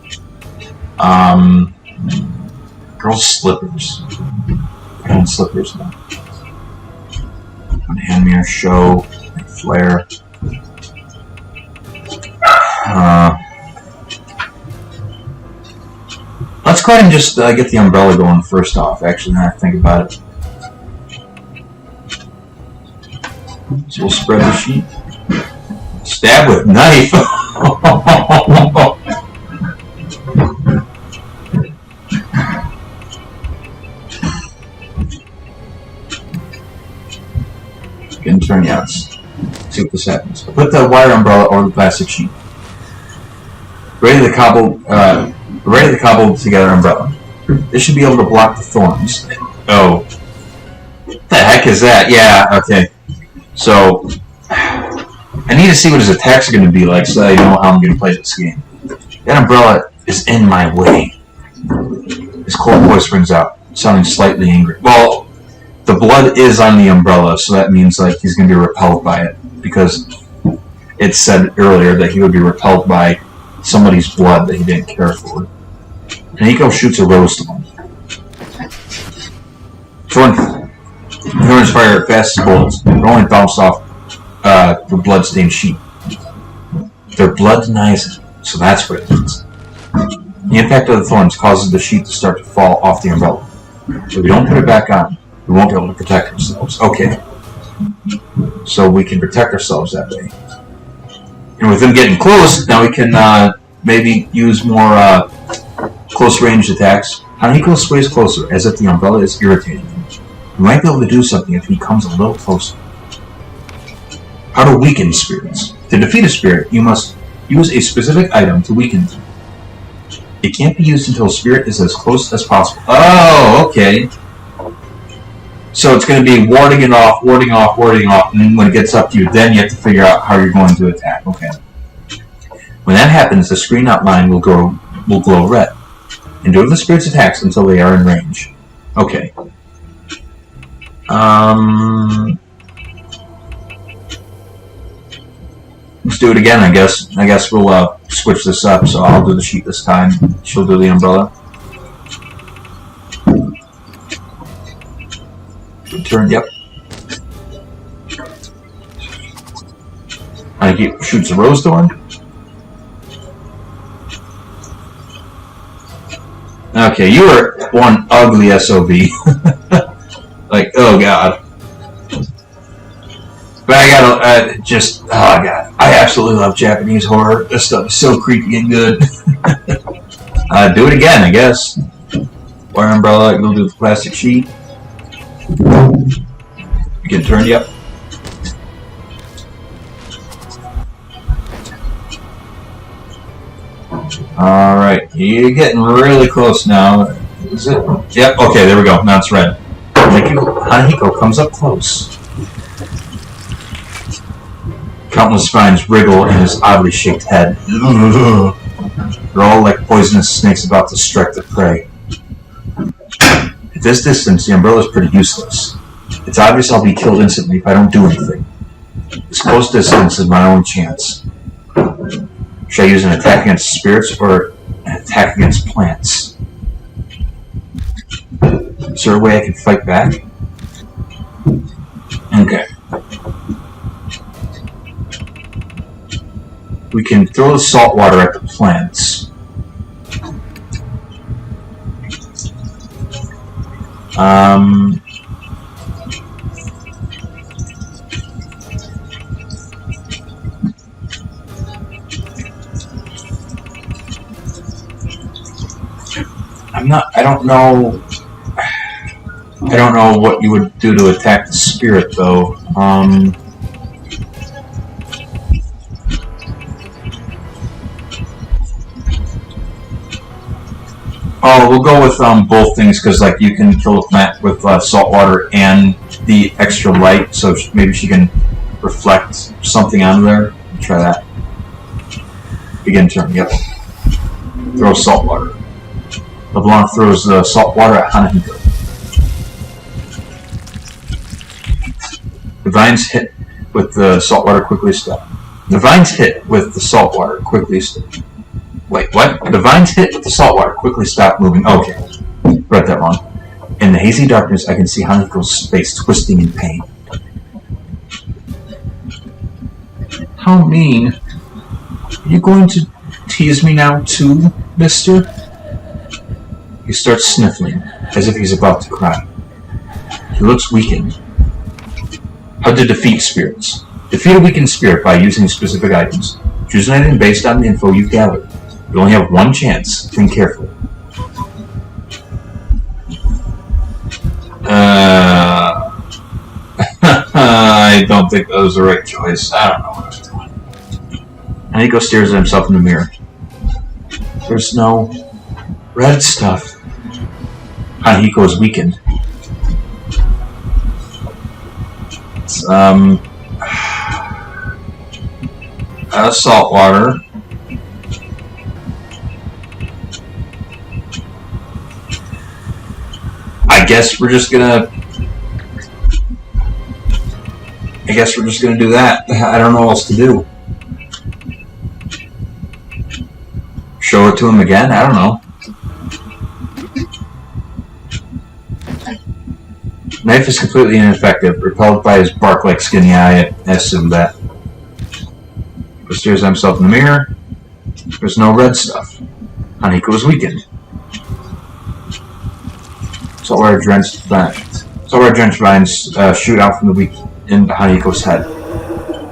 Girl's slippers. And slippers now. Hand mirror, show, flare. Let's go ahead and just get the umbrella going first off, actually, now I think about it. So we'll spread the sheet. Stab with knife! Getting turnouts. See what this happens. Put the wire umbrella over the plastic sheet. Ready to cobble together umbrella. This should be able to block the thorns. Oh. What the heck is that? Yeah, okay. So, I need to see what his attacks are going to be like so that I know how I'm going to play this game. That umbrella is in my way. His cold voice rings out, sounding slightly angry. Well, the blood is on the umbrella, so that means like he's going to be repelled by it. Because it said earlier that he would be repelled by somebody's blood that he didn't care for. And Nico shoots a rose to him. Thorns fire fast as bullets. They're only bounced off the blood-stained sheet. Their blood denies it, so that's what it means. The impact of the thorns causes the sheet to start to fall off the umbrella. If we don't put it back on, we won't be able to protect ourselves. Okay. So we can protect ourselves that way. And with them getting close, now we can maybe use more close-range attacks. Haniko sways closer, as if the umbrella is irritating him. We might be able to do something if he comes a little closer. How to weaken spirits. To defeat a spirit, you must use a specific item to weaken them. It can't be used until a spirit is as close as possible. Oh, okay. So it's going to be warding it off, warding off, warding off, and when it gets up to you, then you have to figure out how you're going to attack. Okay. When that happens, the screen outline will glow red. Endure the spirit's attacks until they are in range. Okay. Let's do it again, I guess. I guess we'll switch this up, so I'll do the sheet this time. She'll do the umbrella. Turn, yep. He shoots a rose thorn. Okay, you are one ugly SOB. Like, oh god. But I gotta, oh god. I absolutely love Japanese horror. This stuff is so creepy and good. Do it again, I guess. Wire umbrella, go do the plastic sheet. You can turn, yep. Alright, you're getting really close now. Is it? Yep, okay, there we go. Now it's red. Hanahiko comes up close. Countless spines wriggle in his oddly shaped head. They're all like poisonous snakes about to strike the prey. At this distance, the umbrella is pretty useless. It's obvious I'll be killed instantly if I don't do anything. This close distance is my only chance. Should I use an attack against spirits or an attack against plants? Is there a way I can fight back? Okay. We can throw the salt water at the plants. I don't know. I don't know what you would do to attack the spirit, though. Oh, we'll go with both things because, like, you can kill the plant with salt water and the extra light, so maybe she can reflect something onto there. Try that. Begin turn. Yep. Throw salt water. LeBlanc throws the salt water at Hanahiko. The vines hit with the salt water quickly stop. The vines hit with the salt water quickly stop. Wait, what? The vines hit with the salt water quickly stop moving. Okay, read that wrong. In the hazy darkness, I can see Hanahiko's face twisting in pain. How mean. Are you going to tease me now too, mister? He starts sniffling, as if he's about to cry. He looks weakened. How to defeat spirits. Defeat a weakened spirit by using specific items. Choose an item based on the info you've gathered. You only have one chance. Think carefully. I don't think that was the right choice. I don't know what I was doing. Hanahiko stares at himself in the mirror. There's no red stuff. Hanahiko is weakened. Salt water. I guess we're just gonna do that. I don't know what else to do. Show it to him again? I don't know. Knife is completely ineffective. Repelled by his bark-like skinny eye, I assume that. He stares at himself in the mirror. There's no red stuff. Hanahiko is weakened. Saltwater drenched vines shoot out from the weak in Hanahiko's head.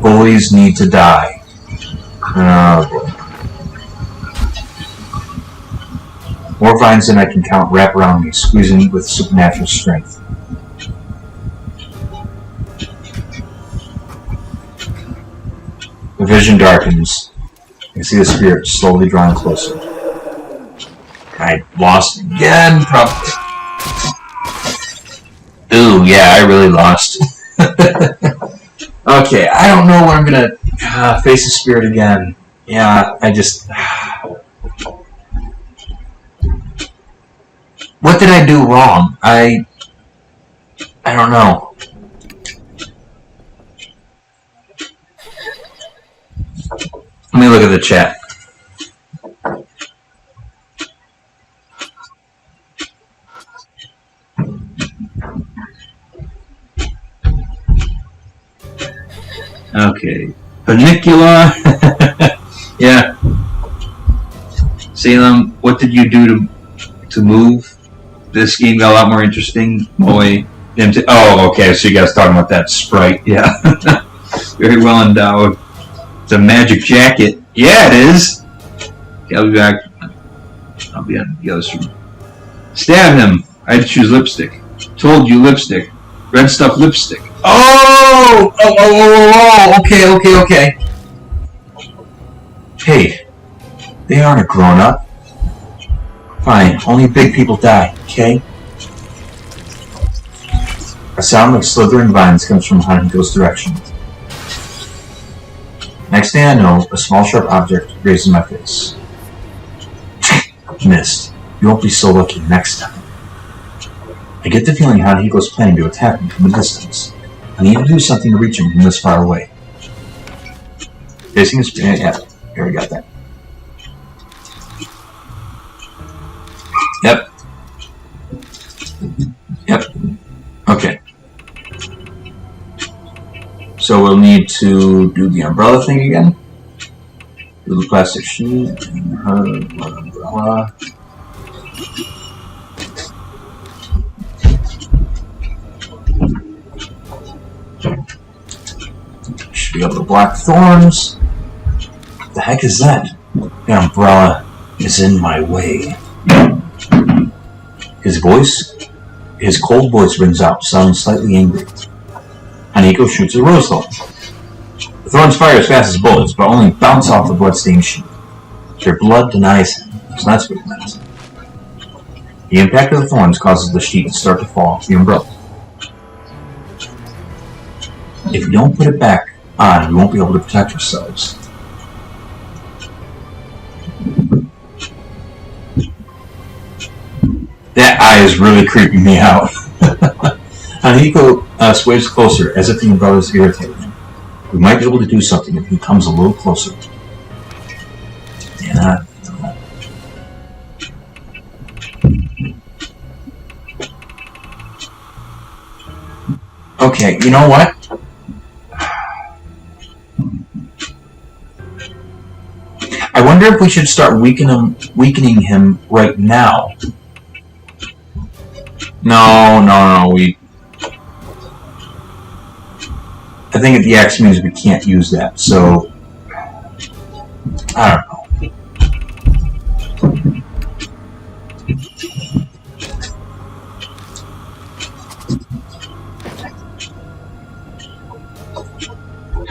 Bullies need to die. Oh boy. More vines than I can count wrap around me, squeezing with supernatural strength. The vision darkens. I can see the spirit slowly drawing closer. I lost again, probably. Ooh, yeah, I really lost. Okay, I don't know when I'm gonna face the spirit again. Yeah, I just... What did I do wrong? I don't know. Let me look at the chat. Okay. Panicula. Yeah. Salem, what did you do to move? This game got a lot more interesting. Boy. Oh, okay. So you guys talking about that sprite. Yeah. Very well endowed. It's a magic jacket. Yeah, it is. Okay, I'll be back. I'll be on the other stream. Stab him. I had to choose lipstick. Told you lipstick. Red stuff lipstick. Oh! Okay. Hey, they aren't a grown-up. Fine, only big people die, okay? A sound like slithering vines comes from Hanahiko's direction. Next thing I know, a small sharp object grazes my face. Missed. You won't be so lucky next time. I get the feeling Hanahiko's planning to attack me from a distance. I need to do something to reach him from this far away. Facing his... Yeah, here we got that. Yep. Okay. So we'll need to do the umbrella thing again. Do the plastic sheet, and her umbrella. Should be able to block thorns. What the heck is that? The umbrella is in my way. His cold voice rings out, sounding slightly angry. Haniko shoots a rose thorn. The thorns fire as fast as bullets, but only bounce off the bloodstained sheet. Their blood denies him, so that's what it meant. The impact of the thorns causes the sheet to start to fall off the umbrella. If you don't put it back on, you won't be able to protect yourselves. That eye is really creeping me out. Haniko sways closer, as if the umbrella is irritating him. We might be able to do something if he comes a little closer. Yeah. Okay, you know what? I wonder if we should start weakening him right now. No. I think the X means we can't use that, so I don't know.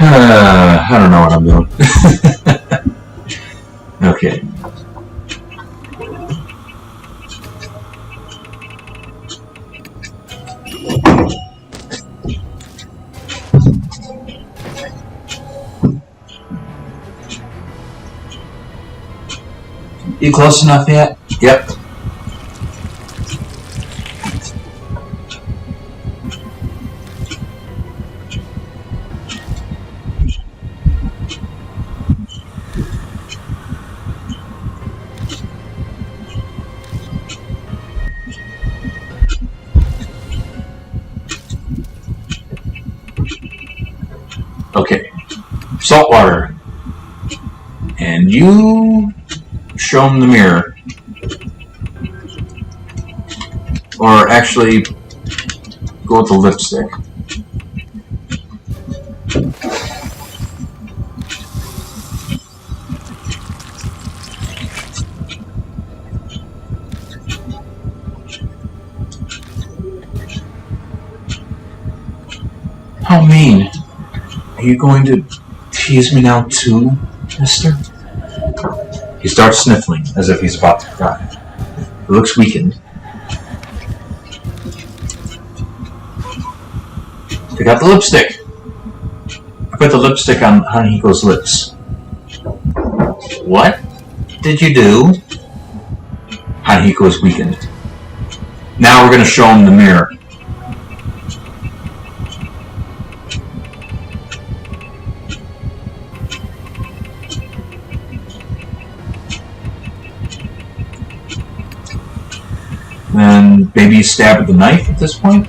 I don't know what I'm doing. Okay. You close enough yet? Yep. Okay. Salt water. And you show him the mirror. Or actually, go with the lipstick. How mean. Are you going to tease me now too, mister? He starts sniffling, as if he's about to cry. He looks weakened. Pick out the lipstick. I put the lipstick on Hanhiko's lips. What did you do? Hanhiko is weakened. Now we're going to show him the mirror. And maybe stab with the knife at this point?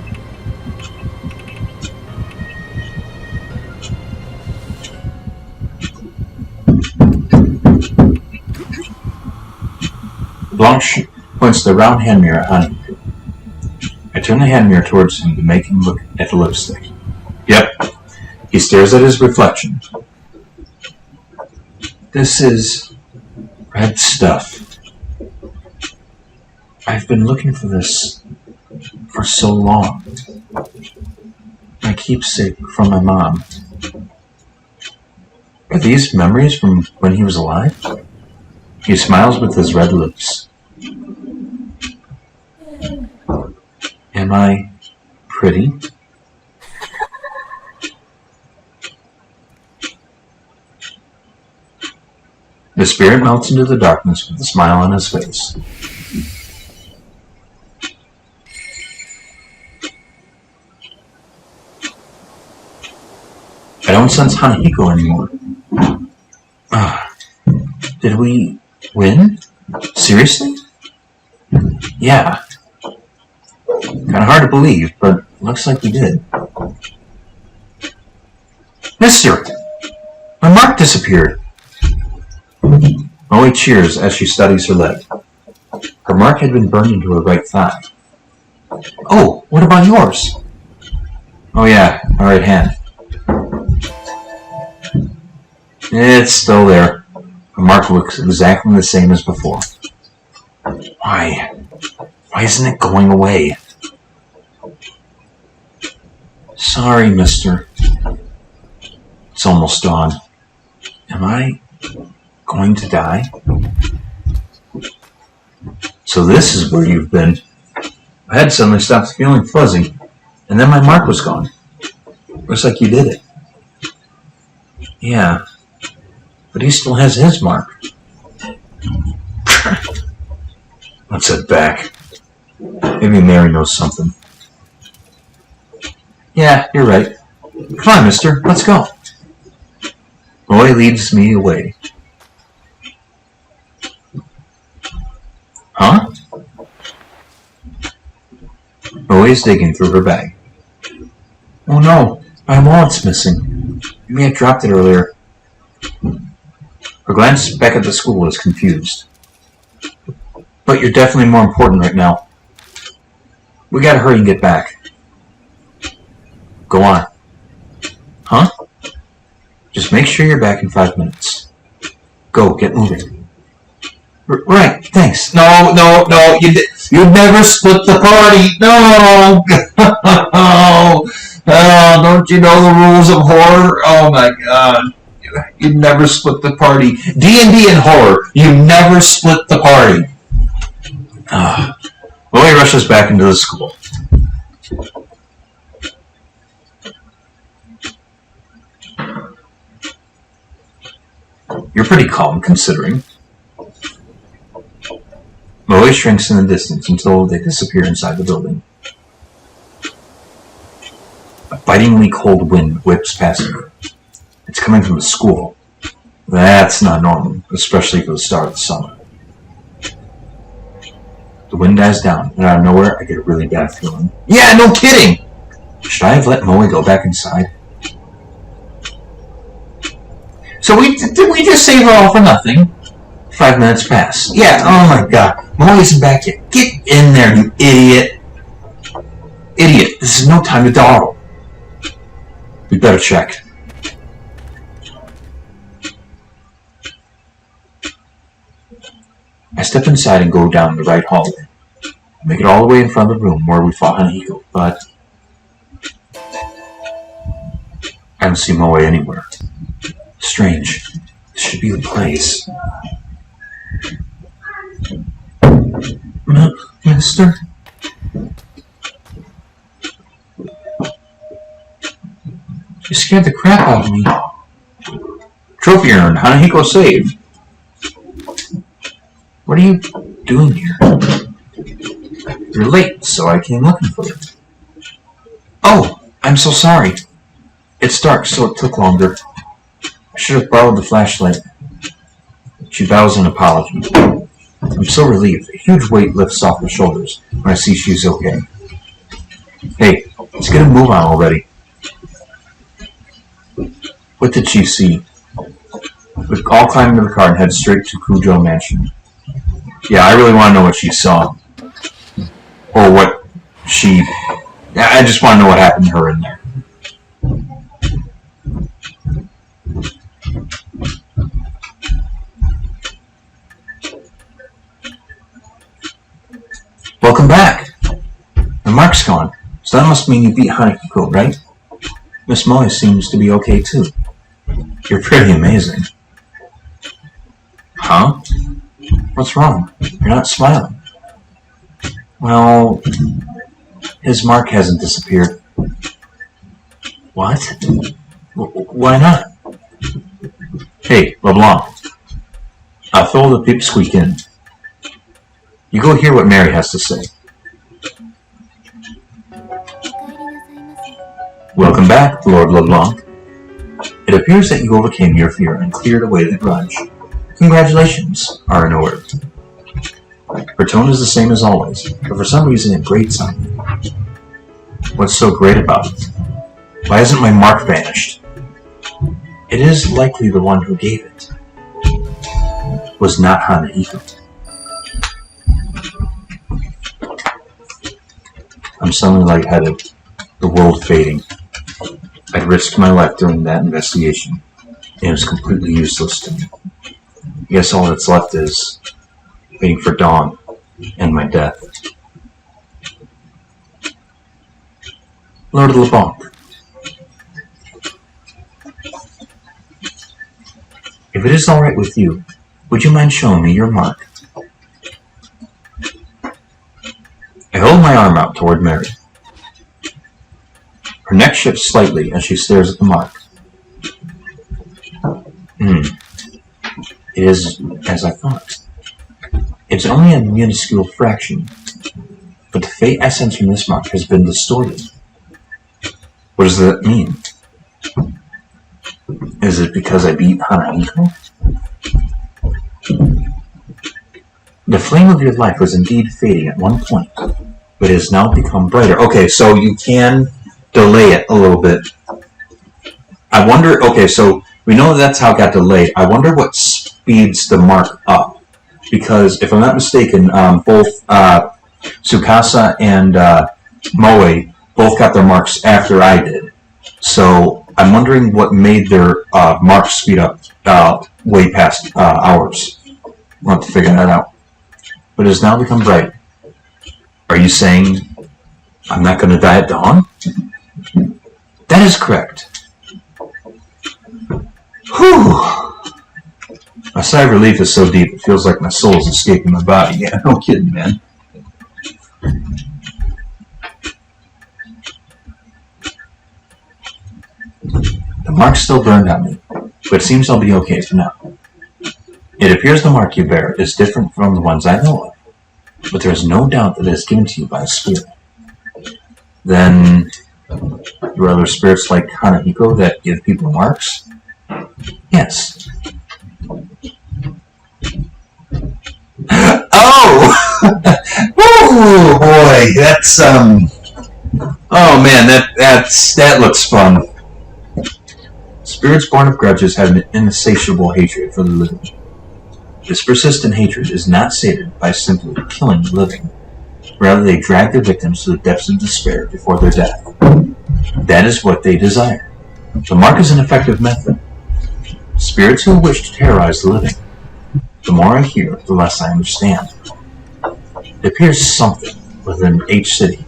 Blanche points the round hand mirror at Haniko. I turn the hand mirror towards him to make him look at the lipstick. Yep. He stares at his reflection. This is red stuff. I've been looking for this for so long. My keepsake from my mom. Are these memories from when he was alive? He smiles with his red lips. Am I pretty? The spirit melts into the darkness with a smile on his face. I don't sense Hanhiko anymore. Did we win? Seriously? Yeah. Kinda hard to believe, but looks like we did. Mister! My mark disappeared! Moe cheers as she studies her leg. Her mark had been burned into her right thigh. Oh, what about yours? Oh yeah, my right hand. It's still there. The mark looks exactly the same as before. Why Why isn't it going away? Sorry, mister. It's almost dawn. Am I going to die? So this is where you've been. My head suddenly stopped feeling fuzzy, and then my mark was gone. Looks like you did it. Yeah, but he still has his mark. Let's head back. Maybe Mary knows something. Yeah, you're right. Come on, mister, let's go. Roy leads me away. Huh? Roy is digging through her bag. Oh no, my wallet's missing. You may have dropped it earlier. Her glance back at the school is confused. But you're definitely more important right now. We gotta hurry and get back. Go on. Huh? Just make sure you're back in 5 minutes. Go, get moving. Right, thanks. No, you'd never split the party. No! Oh, don't you know the rules of horror? Oh my god. You'd never split the party. D&D and horror, you never split the party. Lily rushes back into the school. You're pretty calm, considering. Lily shrinks in the distance until they disappear inside the building. A bitingly cold wind whips past her. It's coming from the school. That's not normal, especially for the start of the summer. The wind dies down, and out of nowhere, I get a really bad feeling. Yeah, no kidding! Should I have let Moe go back inside? So did we just save her all for nothing? 5 minutes pass. Yeah, oh my god. Moe isn't back yet. Get in there, you idiot. Idiot, this is no time to dawdle. We better check. I step inside and go down the right hallway. I make it all the way in front of the room where we fought Hanahiko, but I don't see Moe anywhere. Strange. This should be the place. Mister? You scared the crap out of me. Trophy earned. Hanahiko saved. What are you doing here? You're late, so I came looking for you. Oh, I'm so sorry. It's dark, so it took longer. I should have borrowed the flashlight. She bows in apology. I'm so relieved. A huge weight lifts off her shoulders when I see she's okay. Hey, let's get a move on already. What did she see? We all climb into the car and head straight to Kujo Mansion. Yeah, I really want to know what she saw. Or what she... I just want to know what happened to her in there. Welcome back. The mark's gone, so that must mean you beat Hanahiko, right? Miss Moe seems to be okay too. You're pretty amazing. Huh? What's wrong? You're not smiling. Well, his mark hasn't disappeared. What? Why not? Hey, LeBlanc. I'll throw the pipsqueak in. You go hear what Mary has to say. Welcome back, Lord LeBlanc. It appears that you overcame your fear and cleared away the grudge. Congratulations are in order. Her tone is the same as always, but for some reason it grates on me. What's so great about it? Why hasn't my mark vanished? It is likely the one who gave it was not Hanahiko. I'm suddenly lightheaded, the world fading. I'd risked my life during that investigation, and it was completely useless to me. I guess all that's left is waiting for dawn and my death. Lord LeBlanc, if it is all right with you, would you mind showing me your mark? I hold my arm out toward Mary. Her neck shifts slightly as she stares at the mark. It is as I thought. It's only a minuscule fraction, but the fate essence from this mark has been distorted. What does that mean? Is it because I beat Hanahiko? The flame of your life was indeed fading at one point, but it has now become brighter. Okay, so you can delay it a little bit. I wonder, okay, so we know that's how it got delayed. I wonder what speeds the mark up. Because if I'm not mistaken, both Tsukasa and Moe both got their marks after I did. So I'm wondering what made their marks speed up way past ours. We'll have to figure that out. But it has now become bright. Are you saying I'm not going to die at dawn? That is correct. Whew! My sigh of relief is so deep it feels like my soul is escaping my body. Yeah, no kidding, man. The mark's still burned on me, but it seems I'll be okay for now. It appears the mark you bear is different from the ones I know of, but there is no doubt that it is given to you by a spirit. Then, there are other spirits like Hanahiko that give people marks? Yes. Oh! Ooh, boy, that's, oh man, that looks fun. Spirits born of grudges have an insatiable hatred for the living. This persistent hatred is not sated by simply killing the living. Rather, they drag their victims to the depths of despair before their death. That is what they desire. The mark is an effective method. Spirits who wish to terrorize the living. The more I hear, the less I understand. It appears something within each city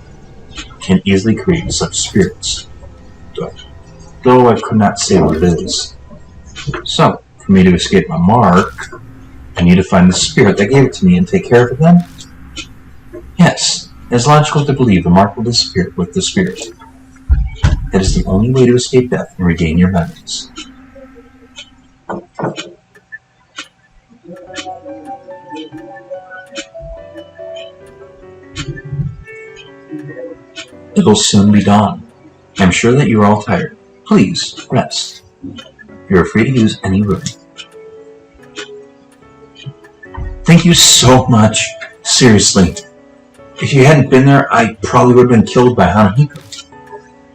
can easily create such spirits, though I could not say what it is. So, for me to escape my mark, I need to find the spirit that gave it to me and take care of it then? Yes, it is logical to believe the mark will disappear with the spirit. That is the only way to escape death and regain your memories. It'll soon be dawn. I'm sure that you're all tired. Please, rest. You're free to use any room. Thank you so much. Seriously. If you hadn't been there, I probably would have been killed by Hanahiko.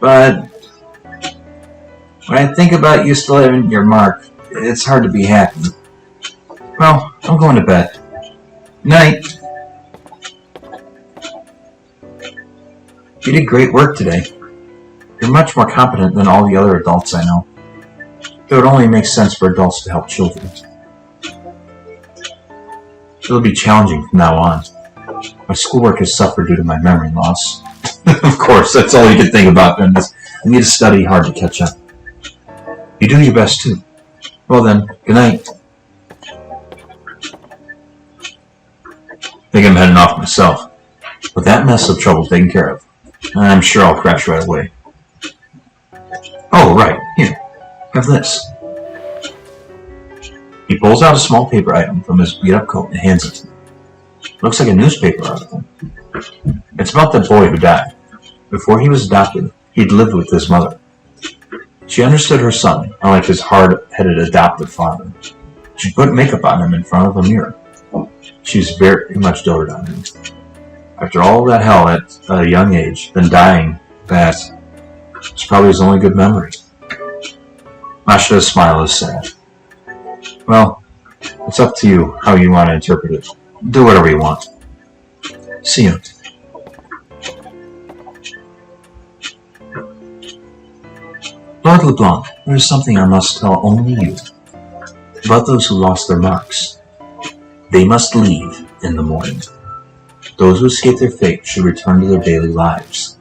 But when I think about you still having your mark, it's hard to be happy. Well, I'm going to bed. Night. You did great work today. You're much more competent than all the other adults I know. It would only make sense for adults to help children. It'll be challenging from now on. My schoolwork has suffered due to my memory loss. Of course, that's all you can think about then is I need to study hard to catch up. You do your best too. Well then, good night. Think I'm heading off myself. With that mess of trouble taken care of, I'm sure I'll crash right away. Oh, right. Here. Have this. He pulls out a small paper item from his beat-up coat and hands it to me. Looks like a newspaper article. It's about the boy who died. Before he was adopted, he'd lived with his mother. She understood her son, unlike his hard-headed adoptive father. She put makeup on him in front of a mirror. She's very much doted on him. After all that hell at a young age, then dying, that was probably his only good memory. Mashida's smile is sad. Well, it's up to you how you want to interpret it. Do whatever you want. See you. Lord LeBlanc, there is something I must tell only you. About those who lost their marks. They must leave in the morning. Those who escape their fate should return to their daily lives.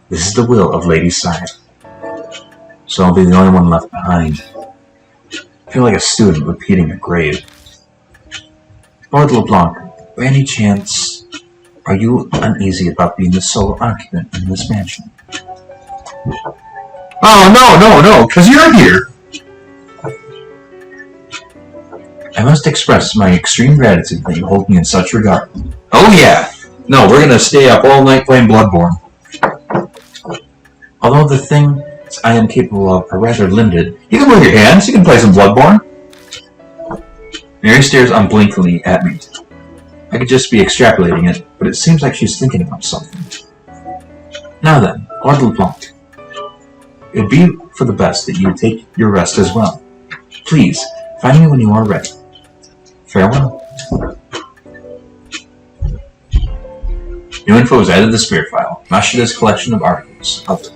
This is the will of Lady Saya. So I'll be the only one left behind. I feel like a student repeating a grade. Lord LeBlanc, by any chance, are you uneasy about being the sole occupant in this mansion? Oh, no, because you're here! I must express my extreme gratitude that you hold me in such regard. Oh yeah! No, we're gonna stay up all night playing Bloodborne. Although the things I am capable of are rather limited, you can move your hands, you can play some Bloodborne. Mary stares unblinkingly at me. I could just be extrapolating it, but it seems like she's thinking about something. Now then, Lord LeBlanc. It would be for the best that you take your rest as well. Please, find me when you are ready. Farewell. New info is added to the spirit file. Mashida's collection of articles. Other.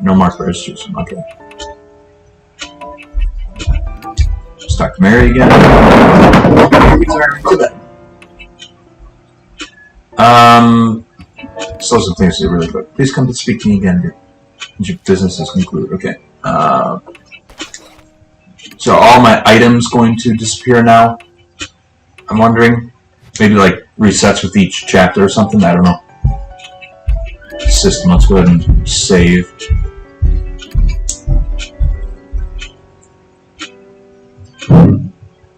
No mark registers. Okay. Let's talk to Mary again. Return to bed. Still some things to do really quick. Please come to speak to me again. Your business is concluded. Okay. So all my items going to disappear now? I'm wondering. Maybe like resets with each chapter or something. I don't know. System. Let's go ahead and save.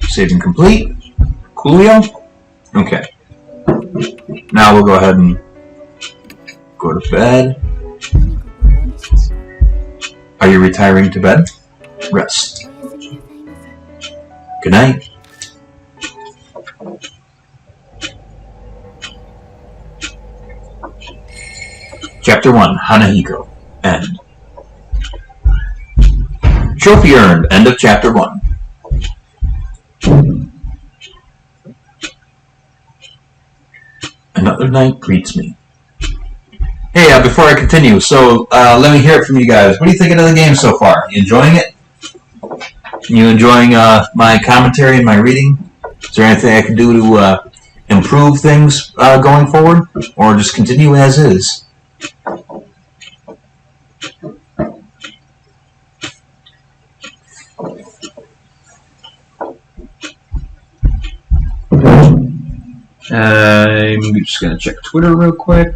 Saving complete. Coolio. Okay. Now we'll go ahead and go to bed. Are you retiring to bed? Rest. Good night. Chapter 1, Hanahiko. End. Trophy earned. End of Chapter 1. Another night greets me. Hey, before I continue, so let me hear it from you guys. What are you thinking of the game so far? You enjoying it? You enjoying my commentary and my reading? Is there anything I can do to improve things going forward? Or just continue as is? I'm just going to check Twitter real quick.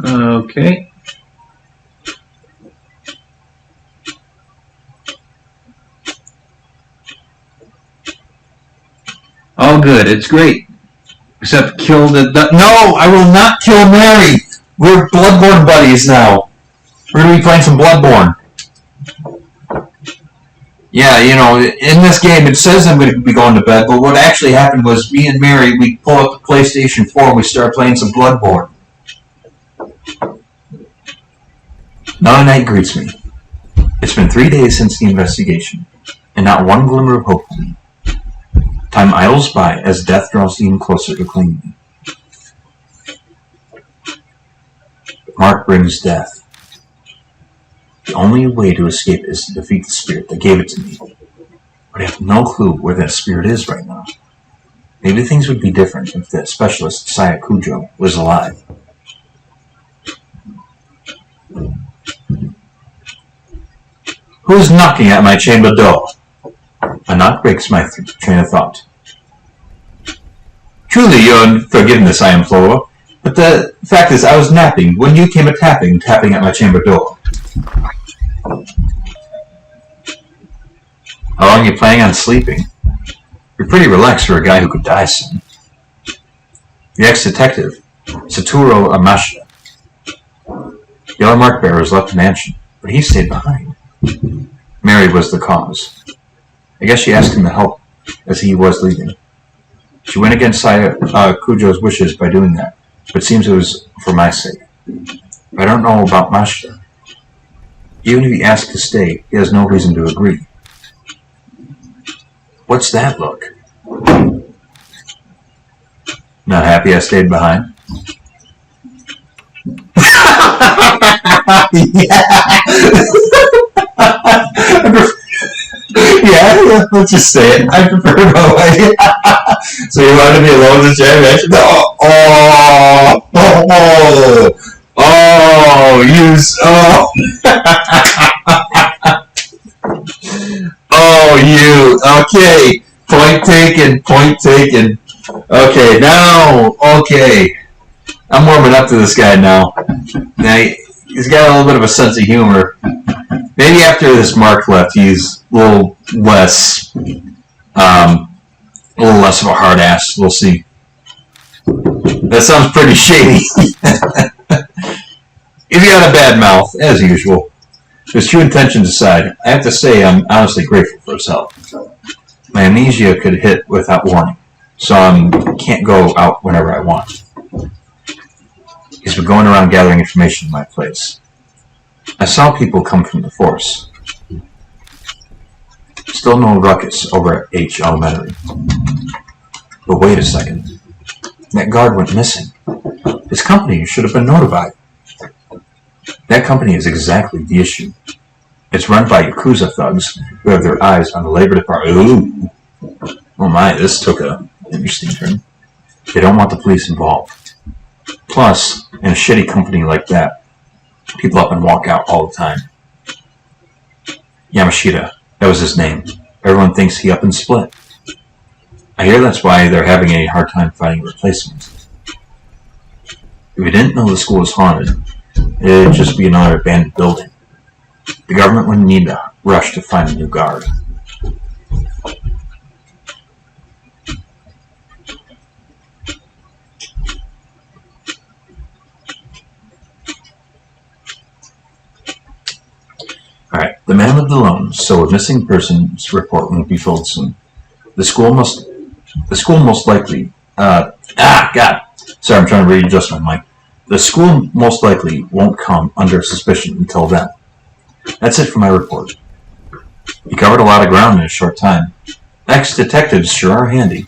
Okay. All good. It's great. Except kill the... No! I will not kill Mary! We're Bloodborne buddies now. We're going to be playing some Bloodborne. Yeah, you know, in this game it says I'm going to be going to bed, but what actually happened was me and Mary, we pull up the PlayStation 4 and we start playing some Bloodborne. Another night greets me. It's been 3 days since the investigation, and not one glimmer of hope for me. Time idles by as death draws even closer to claim me. Mark brings death. The only way to escape is to defeat the spirit that gave it to me. But I have no clue where that spirit is right now. Maybe things would be different if the specialist Saya Kujo was alive. Who's knocking at my chamber door? A knock breaks my train of thought. Truly, your forgiveness I implore, but the fact is I was napping when you came tapping at my chamber door. How long are you planning on sleeping? You're pretty relaxed for a guy who could die soon. The ex-detective, Satoru Amashita. Yellow Mark Bearers left the mansion, but he stayed behind. Mary was the cause. I guess she asked him to help as he was leaving. She went against Saya Kujo's wishes by doing that, but it seems it was for my sake. I don't know about Mashita. Even if he asks to stay, he has no reason to agree. What's that look? Not happy I stayed behind? Yeah, let's just say it. I prefer my way. So you want to be alone with the championship? You. Okay. Point taken. Okay, now, I'm warming up to this guy now. Now, he's got a little bit of a sense of humor. Maybe after this Mark left, he's a little less of a hard ass. We'll see. That sounds pretty shady. If you had a bad mouth, as usual. His true intentions aside, I have to say I'm honestly grateful for his help. My amnesia could hit without warning, so I can't go out whenever I want. He's been going around gathering information in my place. I saw people come from the force. Still no ruckus over at H Elementary. But wait a second. That guard went missing. His company should have been notified. That company is exactly the issue. It's run by Yakuza thugs who have their eyes on the Labor Department. Ooh. Oh my, this took an interesting turn. They don't want the police involved. Plus, in a shitty company like that, people up and walk out all the time. Yamashita, that was his name. Everyone thinks he up and split. I hear that's why they're having a hard time finding a replacement. If we didn't know the school was haunted, it'd just be another abandoned building. The government wouldn't need to rush to find a new guard. Alright, the man lived alone, so a missing persons report won't be filled soon. The school most likely, God, sorry, I'm trying to readjust my mic. The school most likely won't come under suspicion until then. That's it for my report. You covered a lot of ground in a short time. Ex-detectives sure are handy.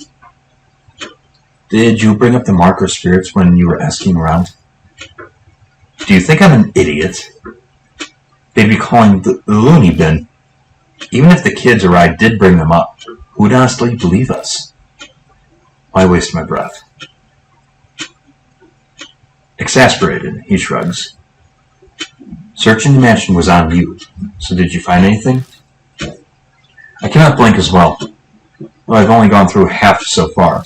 Did you bring up the marker spirits when you were asking around? Do you think I'm an idiot? They'd be calling the loony bin. Even if the kids or I did bring them up, who'd honestly believe us? Why waste my breath? Exasperated, he shrugs. Searching the mansion was on you, so did you find anything? I cannot blink as well, though I've only gone through half so far.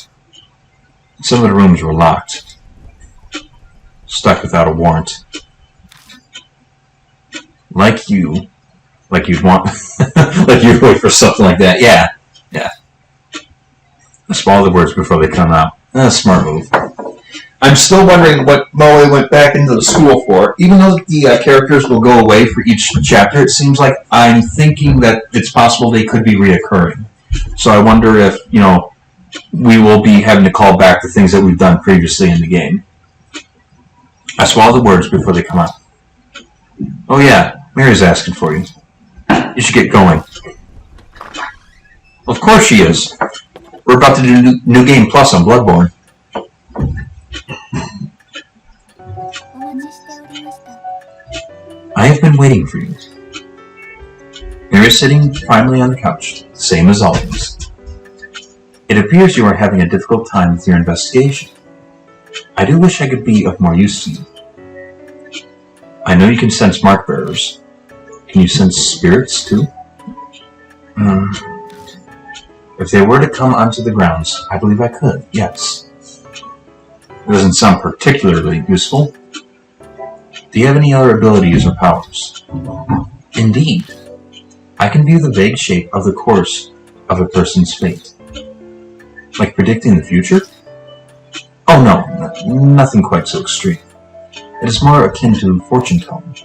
Some of the rooms were locked. Stuck without a warrant. Like you'd want, like you'd wait for something like that. Yeah. I swallow the words before they come out. Smart move. I'm still wondering what Moe went back into the school for. Even though the characters will go away for each chapter, it seems like I'm thinking that it's possible they could be reoccurring. So I wonder if, we will be having to call back the things that we've done previously in the game. I swallow the words before they come out. Oh yeah, Mary's asking for you. You should get going. Of course she is. We're about to do New Game Plus on Bloodborne. I have been waiting for you. Mary is sitting finally on the couch, same as always. It appears you are having a difficult time with your investigation. I do wish I could be of more use to you. I know you can sense mark bearers. Can you sense spirits too? If they were to come onto the grounds, I believe I could, yes. It doesn't sound particularly useful. Do you have any other abilities or powers? Indeed. I can view the vague shape of the course of a person's fate. Like predicting the future? Oh no, nothing quite so extreme. It is more akin to fortune telling.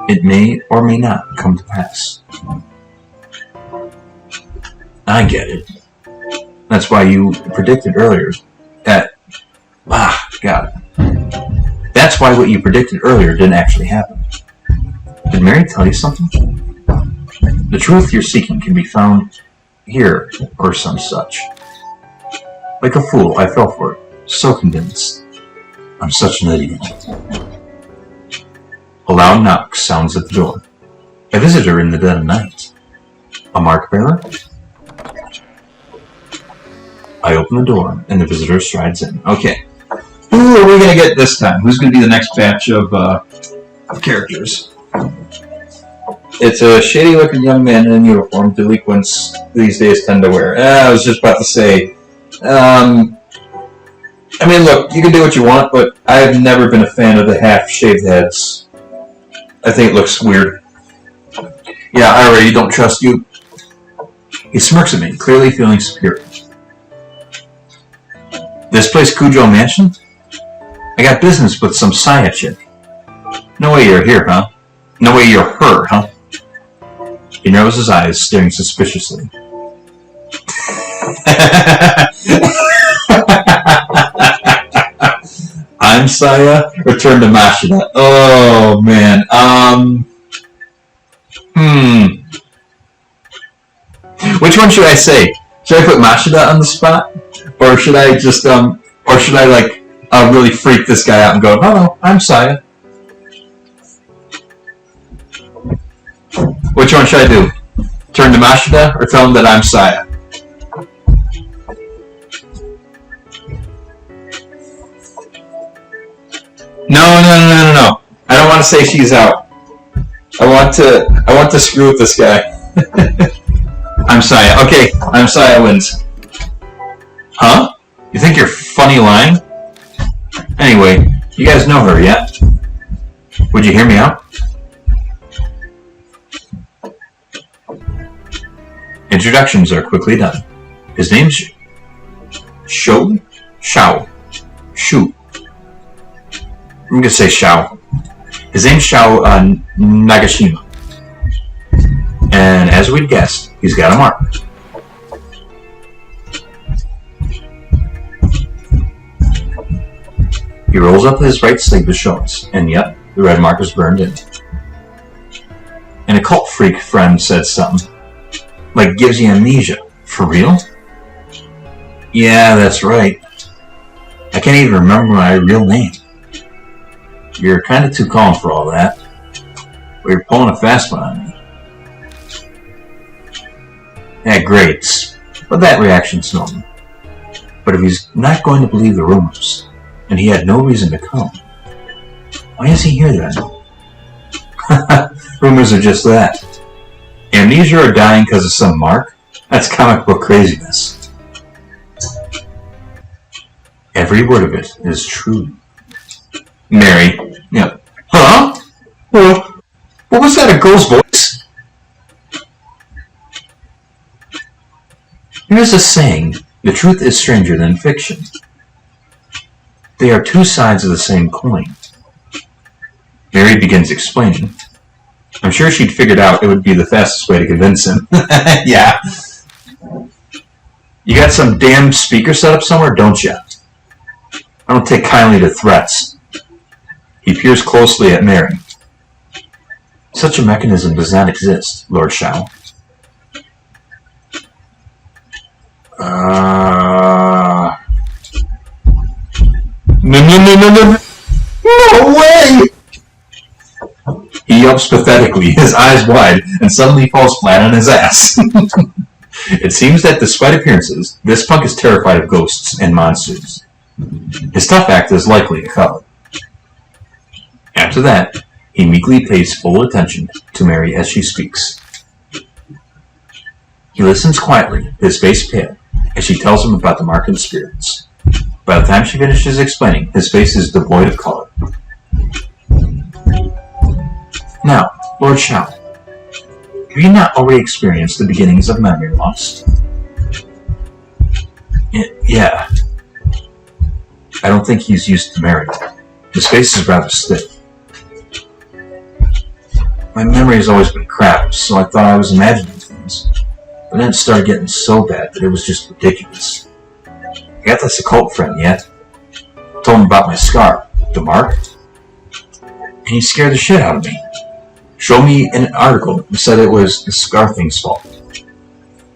It may or may not come to pass. I get it. That's why you predicted earlier that... God. That's why what you predicted earlier didn't actually happen. Did Mary tell you something? The truth you're seeking can be found here, or some such. Like a fool, I fell for it, so convinced. I'm such an idiot. A loud knock sounds at the door. A visitor in the dead of night. A mark bearer? I open the door, and the visitor strides in. Okay. Who are we going to get this time? Who's going to be the next batch of characters? It's a shady-looking young man in a uniform delinquents these days tend to wear. I was just about to say, I mean, look, you can do what you want, but I've never been a fan of the half-shaved heads. I think it looks weird. Yeah, I already don't trust you. He smirks at me, clearly feeling superior. This place Cujo Mansion? I got business with some Saya chick. No way you're here, huh? No way you're her, huh? He narrows his eyes, staring suspiciously. I'm Saya, return to Mashida. Oh, man. Which one should I say? Should I put Mashida on the spot? Or should I just, or should I, like, really freak this guy out and go, "Hello, I'm Saya"? Which one should I do? Turn to Mashida or tell him that I'm Saya? No. I don't want to say she's out. I want to screw with this guy. I'm Saya. Okay, I'm Saya wins. Huh? You think you're funny lying? Anyway, you guys know her, yeah? Would you hear me out? Introductions are quickly done. His name's Shao. I'm gonna say Shao. His name's Shao Nagashima. And as we'd guessed, he's got a mark. He rolls up his right sleeve to show us, and yep, the red mark is burned in. An occult freak friend said something. Like gives you amnesia. For real? Yeah, that's right. I can't even remember my real name. You're kind of too calm for all that. But you're pulling a fast one on me. Yeah, great. But that reaction's normal. But if he's not going to believe the rumors, and he had no reason to come, why is he here then? Rumors are just that. Amnesia or dying because of some mark? That's comic book craziness. Every word of it is true. Mary. Yep. Huh? Well, what was that, a girl's voice? Here's a saying, the truth is stranger than fiction. They are two sides of the same coin. Mary begins explaining. I'm sure she'd figured out it would be the fastest way to convince him. Yeah. You got some damn speaker set up somewhere, don't you? I don't take kindly to threats. He peers closely at Mary. Such a mechanism does not exist, Lord Shao. No way! He yelps pathetically, his eyes wide, and suddenly falls flat on his ass. It seems that despite appearances, this punk is terrified of ghosts and monsters. His tough act is likely a cover. After that, he meekly pays full attention to Mary as she speaks. He listens quietly, his face pale, as she tells him about the mark of the spirits. By the time she finishes explaining, his face is devoid of color. Now, Lord Shao, have you not already experienced the beginnings of memory loss? Yeah. I don't think he's used to Mary. His face is rather stiff. My memory has always been crap, so I thought I was imagining things. But then it started getting so bad that it was just ridiculous. I got this occult friend yet. Told him about my scar, the mark, and he scared the shit out of me. Showed me an article that said it was the scar thing's fault.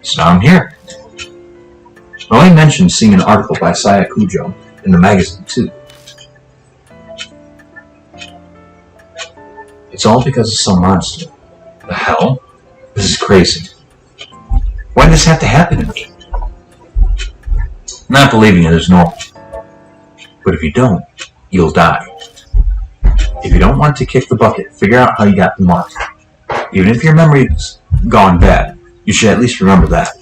So now I'm here. Well, he mentioned seeing an article by Saya Kujo in the magazine, too. It's all because of some monster. The hell? This is crazy. Why did this have to happen to me? Not believing it is normal. But if you don't, you'll die. If you don't want to kick the bucket, figure out how you got the mark. Even if your memory's gone bad, you should at least remember that.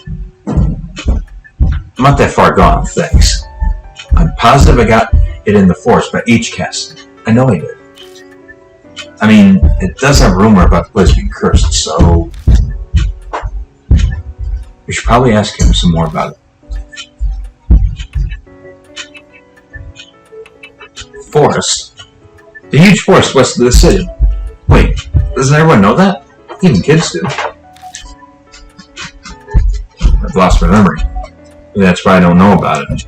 I'm not that far gone, thanks. I'm positive I got it in the forest by H-casting. I know I did. I mean, it does have a rumor about the place being cursed, so we should probably ask him some more about it. Forest? The huge forest west of the city. Wait, doesn't everyone know that? Even kids do. I've lost my memory. That's why I don't know about it.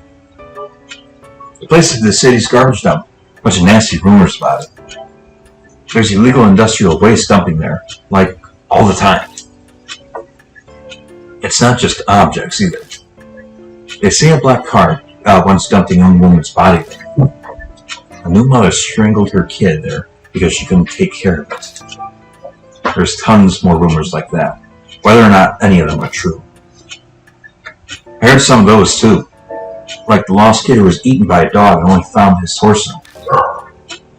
The place is the city's garbage dump. A bunch of nasty rumors about it. There's illegal industrial waste dumping there, like, all the time. It's not just objects, either. They say a black car once dumped a young woman's body there. A new mother strangled her kid there because she couldn't take care of it. There's tons more rumors like that, whether or not any of them are true. I heard some of those too, like the lost kid who was eaten by a dog and only found his torso.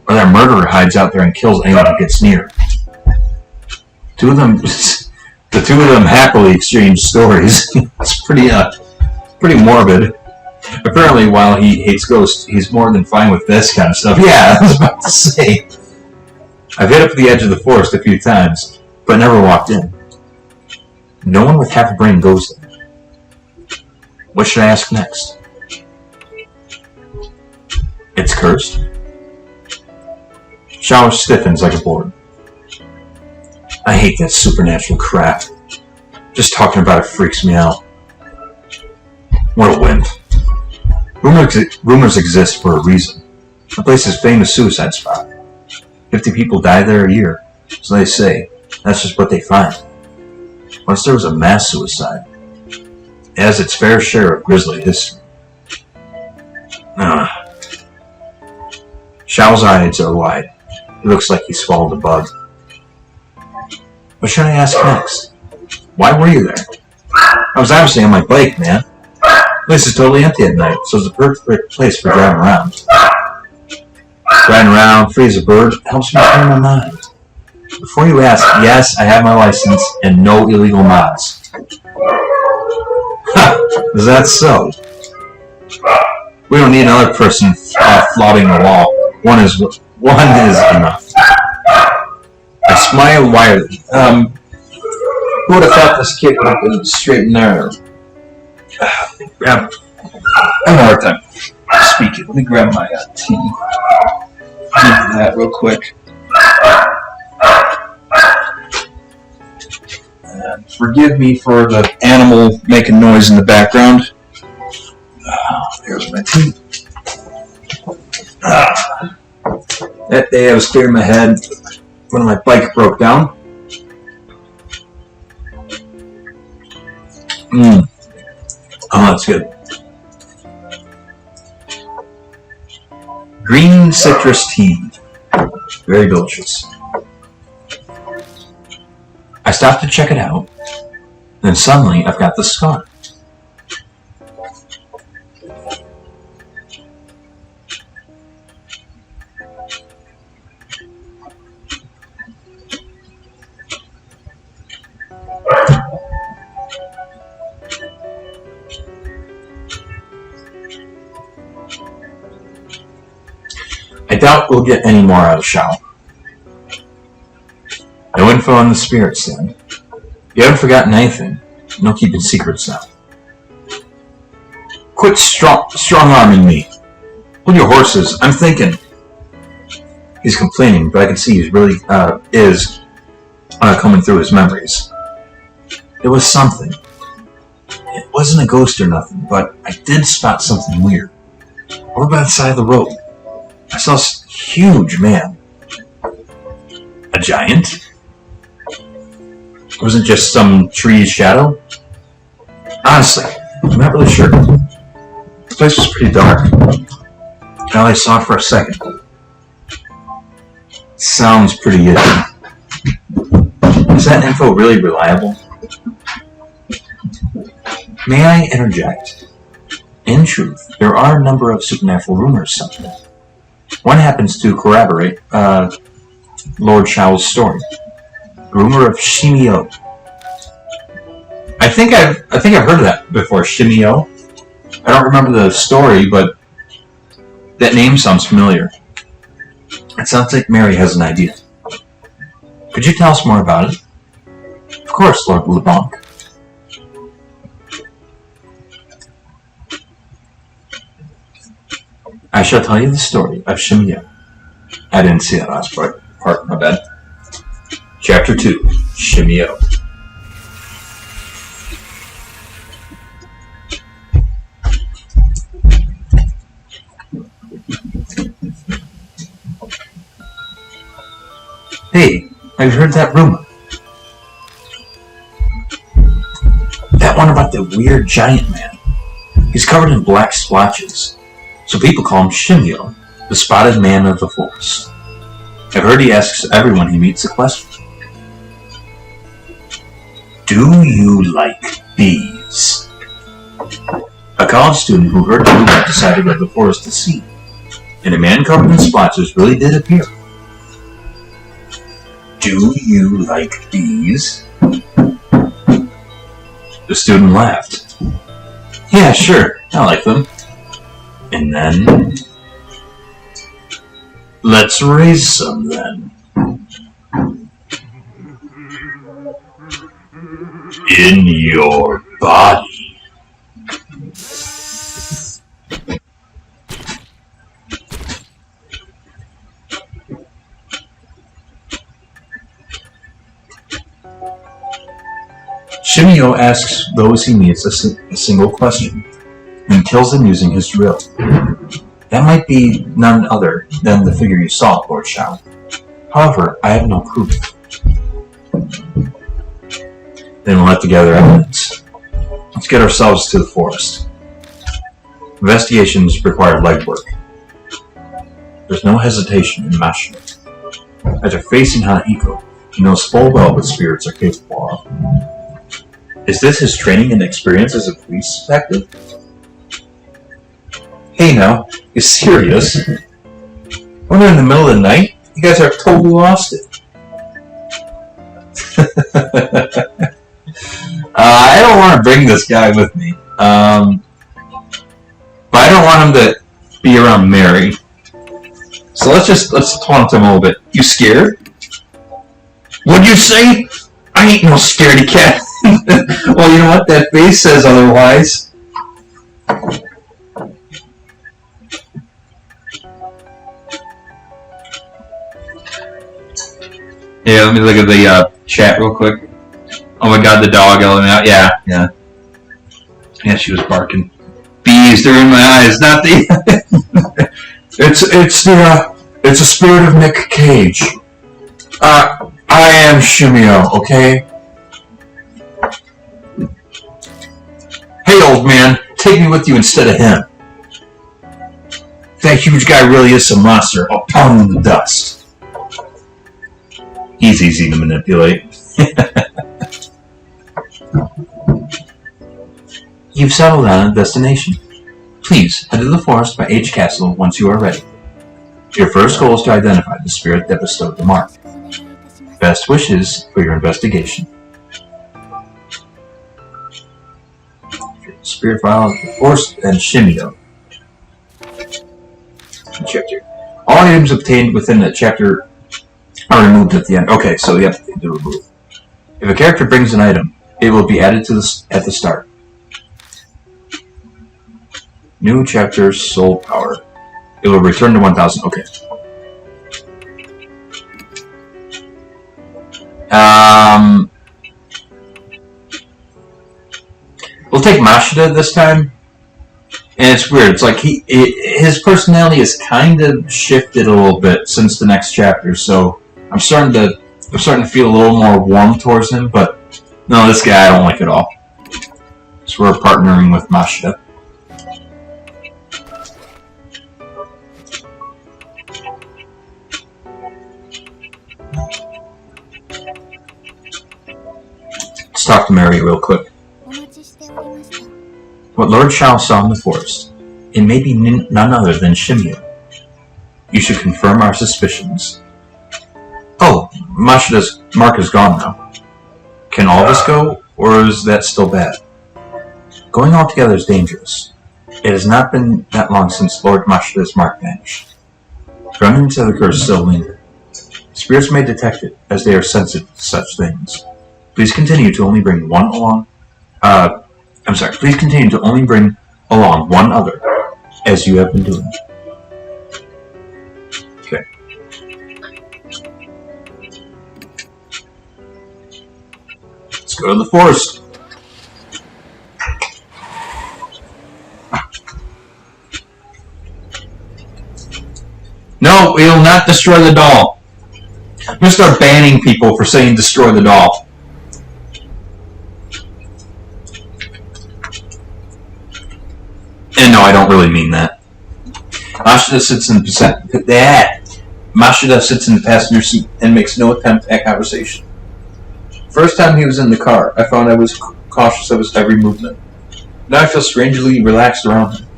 Or that murderer hides out there and kills anyone who gets near. The two of them happily exchange stories. It's pretty morbid. Apparently, while he hates ghosts, he's more than fine with this kind of stuff. Yeah, I was about to say. I've hit up the edge of the forest a few times, but never walked in. No one with half a brain goes there. What should I ask next? It's cursed. Shower stiffens like a board. I hate that supernatural crap. Just talking about it freaks me out. What a wimp. Rumors exist for a reason. The place is a famous suicide spot. 50 people die there a year, so they say. That's just what they find. Once there was a mass suicide, it has its fair share of grisly history. Shao's eyes are wide. He looks like he swallowed a bug. What should I ask next? Why were you there? I was obviously on my bike, man. The place is totally empty at night, so it's the perfect place for driving around. Riding around, free as a bird, helps me clear my mind. Before you ask, yes, I have my license and no illegal mods. Is that so? We don't need another person flaunting the law. One is enough. I smile widely. Who would have thought this kid would have been straight and narrow? I'm having a hard time speaking. Let me grab my tea. Drink that real quick. And forgive me for the animal making noise in the background. There's my tea. That day I was clearing my head when my bike broke down. Oh, that's good. Green citrus tea. Very delicious. I stopped to check it out, then suddenly I've got the scar. I doubt we'll get any more out of Shao. No info on the spirits then. You haven't forgotten anything. No keeping secrets now. Quit strong-arming me. Hold your horses. I'm thinking. He's complaining, but I can see he really is coming through his memories. It was something. It wasn't a ghost or nothing, but I did spot something weird. Over by the side of the road. I saw this huge man. A giant? It wasn't just some tree's shadow? Honestly, I'm not really sure. The place was pretty dark. I only saw it for a second. Sounds pretty iffy. Is that info really reliable? May I interject? In truth, there are a number of supernatural rumors somewhere. One happens to corroborate Lord Shao's story. The rumor of Shimio. I think I've heard of that before. Shimio. I don't remember the story, but that name sounds familiar. It sounds like Mary has an idea. Could you tell us more about it? Of course, Lord LeBlanc. I shall tell you the story of Shimio. I didn't see that last part, my bad. Chapter 2, Shimio. Hey, have you heard that rumor? That one about the weird giant man. He's covered in black splotches, so people call him Shimio, the spotted man of the forest. I've heard he asks everyone he meets a question. Do you like bees? A college student who heard the rumor decided that the forest to see, and a man covered in splotches really did appear. Do you like bees? The student laughed. Yeah, sure, I like them. And then... let's raise some then. In your body. Shimio asks those he meets a single question, and kills them using his drill. That might be none other than the figure you saw, Lord Shao. However, I have no proof. Then we'll have to gather evidence. Let's get ourselves to the forest. Investigations require legwork. There's no hesitation in Mashima. After facing Hanahiko, he knows full well what spirits are capable of. Is this his training and experience as a police detective? Hey now, you serious? When we're in the middle of the night, you guys are totally lost it. I don't want to bring this guy with me. But I don't want him to be around Mary. So let's taunt him a little bit. You scared? What'd you say? I ain't no scaredy cat. Well, you know what? That face says otherwise. Yeah, let me look at the chat real quick. Oh my god, the dog element out. Yeah. Yeah, she was barking. Bees, they're in my eyes, not the... It's a spirit of Nick Cage. I am Shimio, okay? Hey, old man, take me with you instead of him. That huge guy really is some monster. I'll pound him in the dust. He's easy to manipulate. You've settled on a destination. Please, head to the forest by H Castle once you are ready. Your first goal is to identify the spirit that bestowed the mark. Best wishes for your investigation. Spirit file, forest, and Shimio. Chapter. All items obtained within the chapter are removed at the end. Okay, so you have to remove. If a character brings an item, it will be added to at the start. New chapter, soul power. It will return to 1000. Okay. We'll take Mashida this time. And it's weird. It's like his personality has kind of shifted a little bit since the next chapter. So I'm starting to feel a little more warm towards him. But no, this guy I don't like at all. So we're partnering with Mashida. Let's talk to Mary real quick. What Lord Shao saw in the forest, it may be none other than Shimyu. You should confirm our suspicions. Oh, Mashida's mark is gone now. Can all of us go, or is that still bad? Going all together is dangerous. It has not been that long since Lord Mashida's mark vanished. Remnants of the curse still linger. Spirits may detect it, as they are sensitive to such things. Please continue to only bring one along. Please continue to only bring along one other, as you have been doing. Okay. Let's go to the forest. No, we will not destroy the doll. I'm going to start banning people for saying destroy the doll. And no, I don't really mean that. Mashida sits in the passenger seat and makes no attempt at conversation. First time he was in the car, I found I was cautious of his every movement. Now I feel strangely relaxed around him.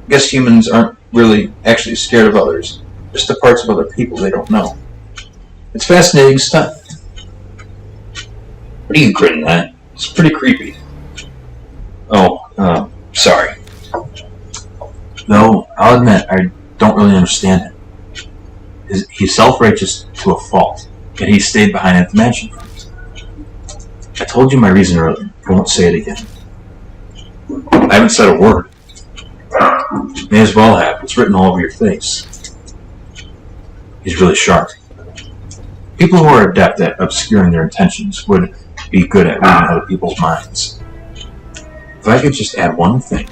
I guess humans aren't really actually scared of others, just the parts of other people they don't know. It's fascinating stuff. What are you grinning at? It's pretty creepy. Oh, sorry. Though, I'll admit, I don't really understand him. He's self-righteous to a fault, yet he stayed behind at the mansion front. I told you my reason earlier. I won't say it again. I haven't said a word. May as well have. It's written all over your face. He's really sharp. People who are adept at obscuring their intentions would be good at reading other people's minds. If I could just add one thing,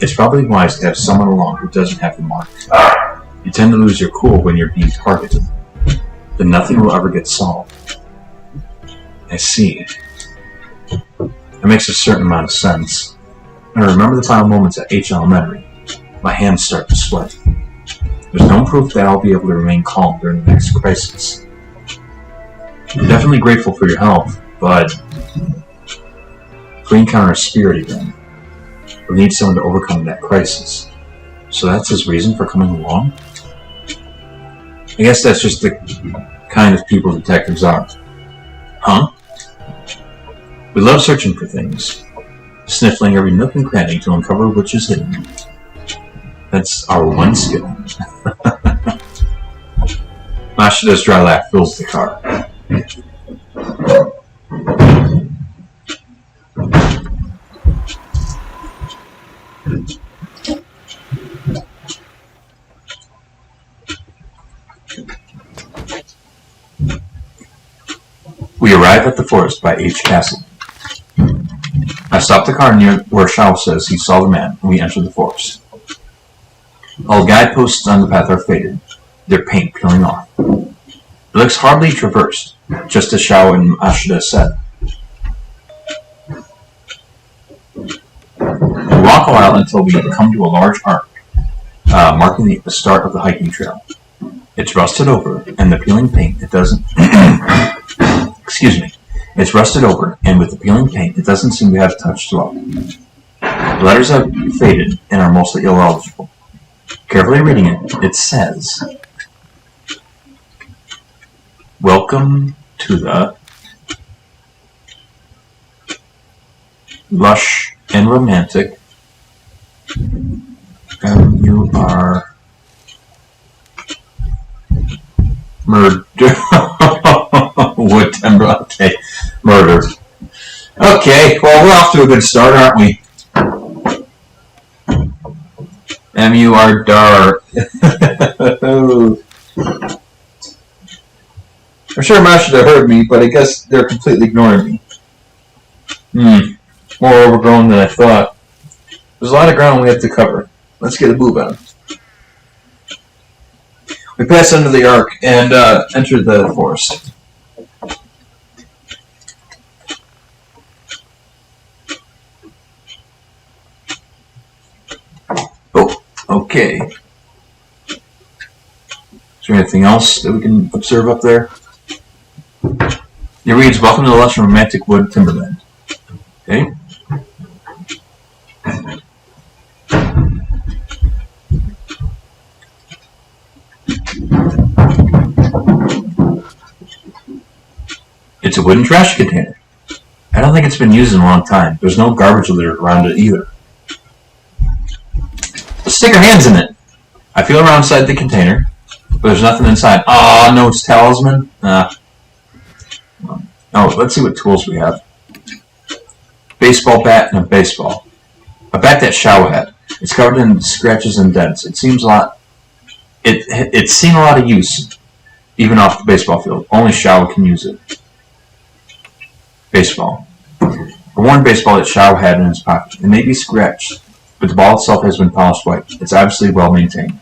it's probably wise to have someone along who doesn't have the mark. You tend to lose your cool when you're being targeted. Then nothing will ever get solved. I see. That makes a certain amount of sense. I remember the final moments at H Elementary. My hands start to sweat. There's no proof that I'll be able to remain calm during the next crisis. I'm definitely grateful for your help, but if we encounter a spirit again, we need someone to overcome that crisis. So that's his reason for coming along? I guess that's just the kind of people detectives are. Huh? We love searching for things, sniffling every nook and cranny to uncover which is hidden. That's our one skill. Mashida's dry laugh fills the car. We arrive at the forest by H. Castle. I stop the car near where Shao says he saw the man, and we enter the forest. All guideposts on the path are faded, their paint peeling off. It looks hardly traversed, just as Shao and Ashida said. We walk a while until we come to a large arc, marking the start of the hiking trail. It's rusted over, and the peeling paint, it doesn't... Excuse me. It's rusted over, and with the peeling paint, it doesn't seem to have touched well. The letters have faded and are mostly illegible. Carefully reading it, it says, "Welcome to the lush and romantic. You are murder." Wood timber. Okay, murder. Okay, well, we're off to a good start, aren't we? M-U-R-DAR. I'm sure Mashida heard me, but I guess they're completely ignoring me. More overgrown than I thought. There's a lot of ground we have to cover. Let's get a move on. We pass under the arc and enter the forest. Okay. Is there anything else that we can observe up there? It reads, "Welcome to the lush and romantic wood timberland." Okay. It's a wooden trash container. I don't think it's been used in a long time. There's no garbage litter around it either. Let's stick our hands in it. I feel around inside the container, but there's nothing inside. Oh, no, it's talisman. Oh, let's see what tools we have. Baseball bat and a baseball. A bat that Shao had. It's covered in scratches and dents. It seems a lot. It's seen a lot of use, even off the baseball field. Only Shao can use it. Baseball. A worn baseball that Shao had in his pocket. It may be scratched, but the ball itself has been polished white. It's obviously well maintained.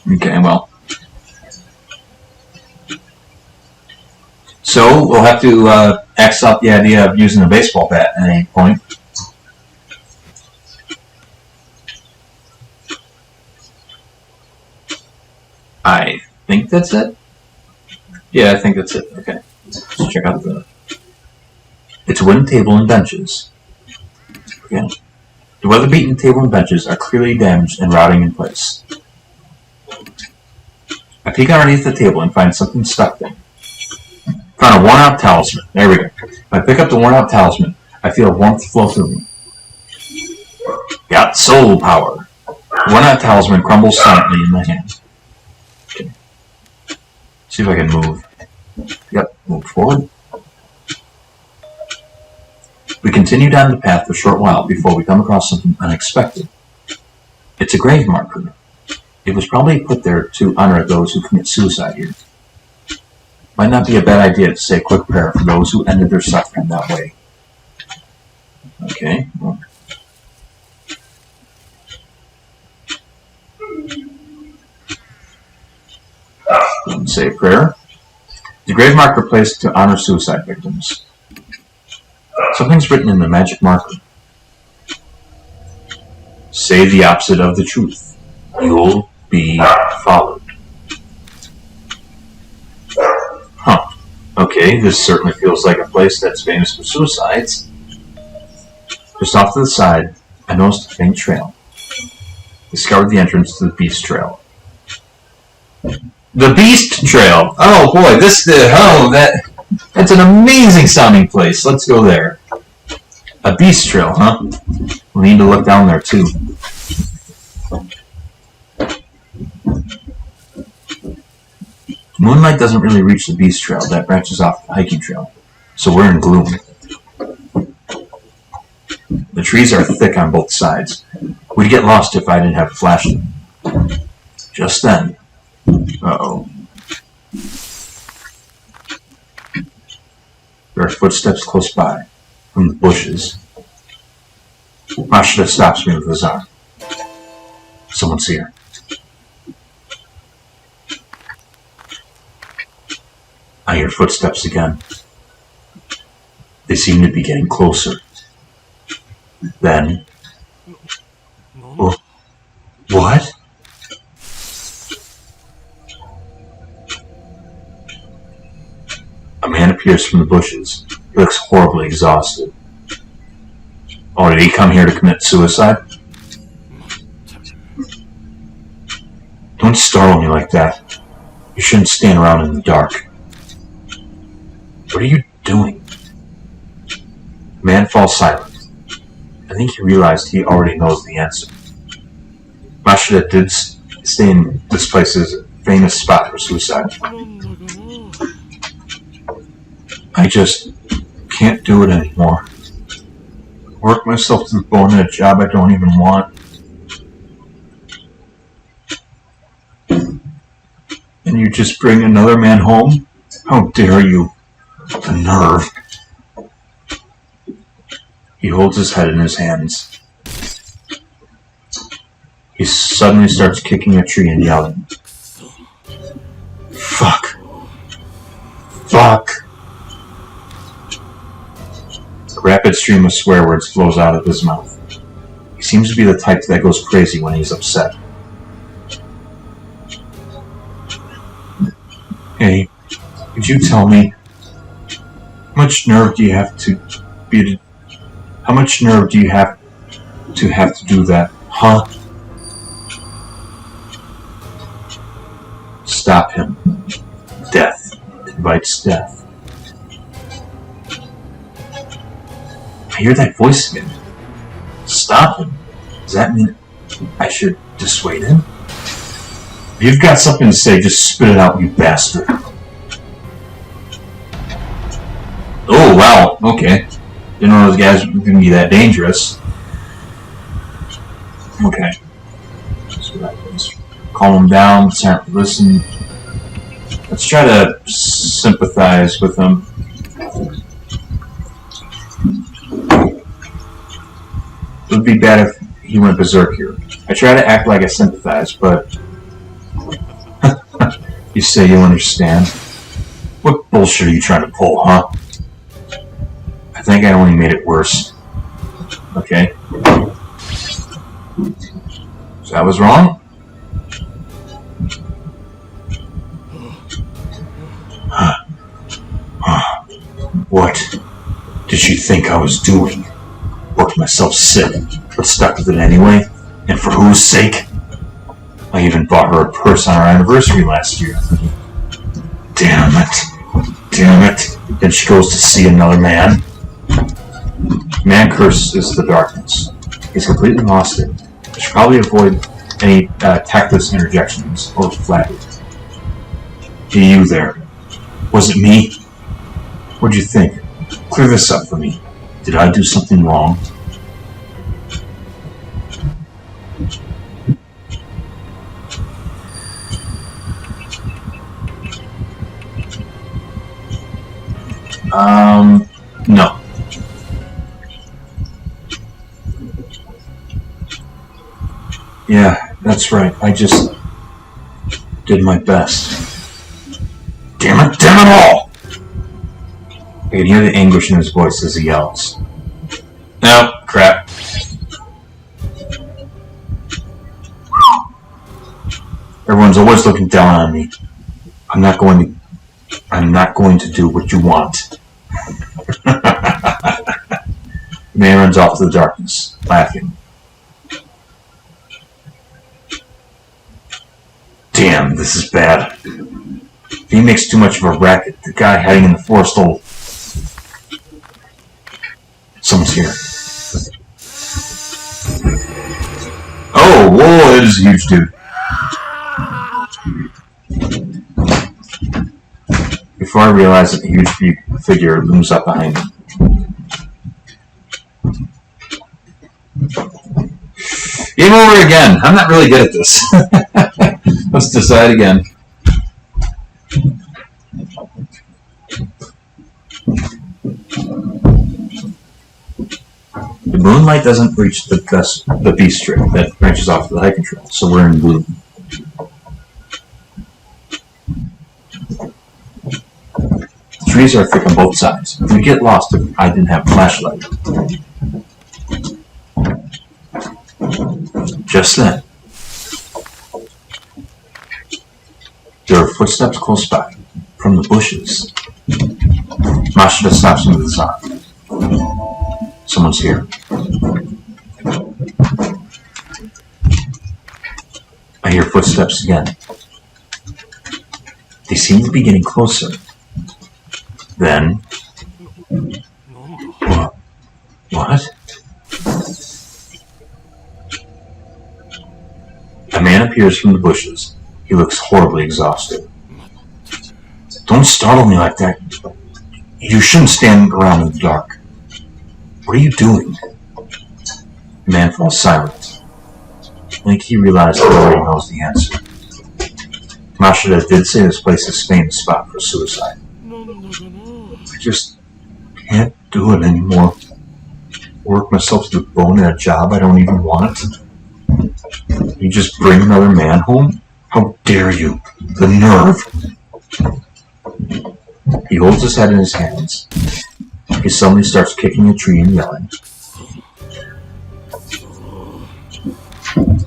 Okay, well. So we'll have to X out the idea of using a baseball bat at any point. I think that's it. Yeah, I think that's it. Okay. Let's check out the... It's a wooden table and benches. Okay. The weather-beaten table and benches are clearly damaged and rotting in place. I peek underneath the table and find something stuck there. Found a worn-out talisman. There we go. If I pick up the worn-out talisman, I feel warmth flow through me. Got soul power. The worn-out talisman crumbles silently in my hand. Okay. See if I can move. Yep, move forward. We continue down the path a short while before we come across something unexpected. It's a grave marker. It was probably put there to honor those who commit suicide here. Might not be a bad idea to say a quick prayer for those who ended their suffering that way. Okay. Well. Say a prayer. The grave marker placed to honor suicide victims. Something's written in the magic marker. Say the opposite of the truth. You'll be followed. Huh. Okay, this certainly feels like a place that's famous for suicides. Just off to the side, I noticed a faint trail. Discovered the entrance to the Beast Trail. The Beast Trail! Oh boy, that's an amazing sounding place. Let's go there. A Beast Trail, huh? We need to look down there too. Moonlight doesn't really reach the Beast Trail. That branches off the hiking trail. So we're in gloom. The trees are thick on both sides. We'd get lost if I didn't have a flashlight. Just then. Uh-oh. There are footsteps close by, from the bushes. Mashida stops me with his arm. Someone's here. I hear footsteps again. They seem to be getting closer. Then... What? A man appears from the bushes. He looks horribly exhausted. Oh, did he come here to commit suicide? Don't startle me like that. You shouldn't stand around in the dark. What are you doing? The man falls silent. I think he realized he already knows the answer. Mashida did stay in this place's famous spot for suicide. I just can't do it anymore. Work myself to the bone in a job I don't even want. And you just bring another man home? How dare you? The nerve. He holds his head in his hands. He suddenly starts kicking a tree and yelling. Fuck. Fuck. A rapid stream of swear words flows out of his mouth. He seems to be the type that goes crazy when he's upset. Hey, could you tell me, how much nerve do you have to do that, huh? Stop him. Death invites death. I hear that voice again. Stop him. Does that mean I should dissuade him? If you've got something to say, just spit it out, you bastard. Oh, wow, okay. Didn't know those guys were going to be that dangerous. Okay. So let's calm them down, listen. Let's try to sympathize with them. It would be bad if he went berserk here. I try to act like I sympathize, but you say you understand. What bullshit are you trying to pull, huh? I think I only made it worse. Okay. So I was wrong? What did you think I was doing? Worked myself sick, but stuck with it anyway? And for whose sake? I even bought her a purse on our anniversary last year. Damn it. Then she goes to see another man. Man curses the darkness. He's completely lost it. I should probably avoid any tactless interjections or flattery. Hey, you there. Was it me? What'd you think? Clear this up for me. Did I do something wrong? No. Yeah, that's right. I just did my best. Damn it all! I can hear the anguish in his voice as he yells. No, crap. Everyone's always looking down on me. I'm not going to do what you want. The man runs off to the darkness, laughing. Damn, this is bad. If he makes too much of a racket, the guy hiding in the forest will... Someone's here. Oh, whoa, it is a huge dude. Before I realize that the huge figure looms up behind me. Game over again. I'm not really good at this. Let's decide again. The moonlight doesn't reach the beast trail that branches off to the hiking trail, so we're in blue. The trees are thick on both sides. If we get lost if I didn't have a flashlight. Just then, there are footsteps close by, from the bushes. Mashida stops him with his arm. Someone's here. I hear footsteps again. They seem to be getting closer. Then... What? A man appears from the bushes. He looks horribly exhausted. Don't startle me like that. You shouldn't stand around in the dark. What are you doing? The man falls silent. I think he realized he already knows the answer. Mashida did say this place is a famous spot for suicide. I just can't do it anymore. Work myself to the bone in a job I don't even want. You just bring another man home? How dare you? The nerve! He holds his head in his hands. He suddenly starts kicking a tree and yelling.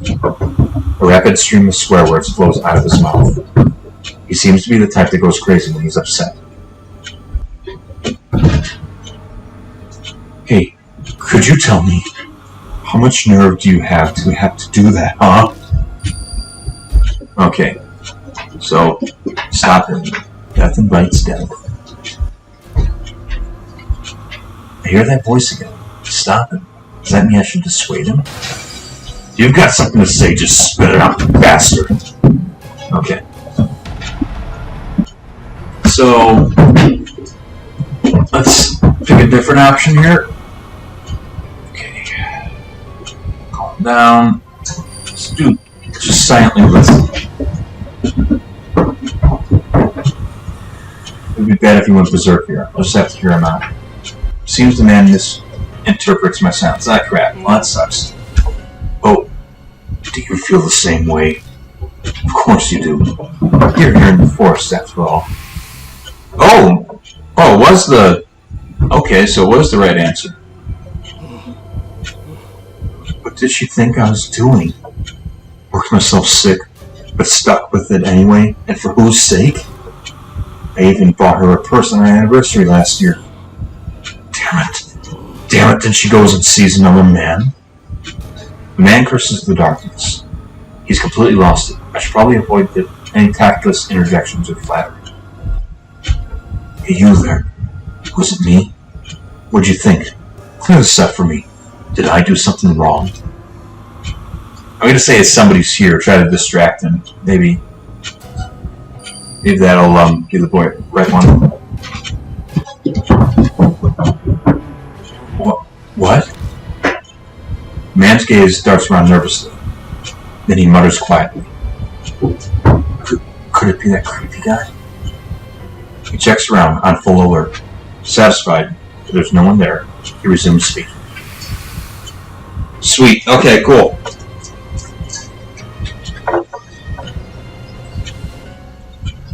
A rapid stream of swear words flows out of his mouth. He seems to be the type that goes crazy when he's upset. Hey, could you tell me, how much nerve do you have to do that, huh? Okay, so stop it. Death invites death. I hear that voice again. Stop it. Does that mean I should dissuade him? You've got something to say, just spit it out, bastard. Okay. So, let's pick a different option here. Okay. Calm down. Let's do just silently listen. It would be bad if he went berserk here. I'll just have to hear him out. Seems the man misinterprets my sounds. Ah, crap. Well, that sucks. Oh, do you feel the same way? Of course you do. You're here in the forest, after all. Oh, was the... Okay, so it was the right answer. What did she think I was doing? Worked myself sick, but stuck with it anyway, and for whose sake? I even bought her a purse on our anniversary last year. Damn it, then she goes and sees another man. The man curses the darkness. He's completely lost it. I should probably avoid any tactless interjections or flattery. Hey, you there. Was it me? What'd you think? Clear this up for me. Did I do something wrong? I'm gonna say it's somebody's here. Try to distract him. Maybe that'll be the right one. What? Man's gaze darts around nervously. Then he mutters quietly. Could it be that creepy guy? He checks around on full alert. Satisfied that there's no one there, he resumes speaking. Sweet. Okay, cool.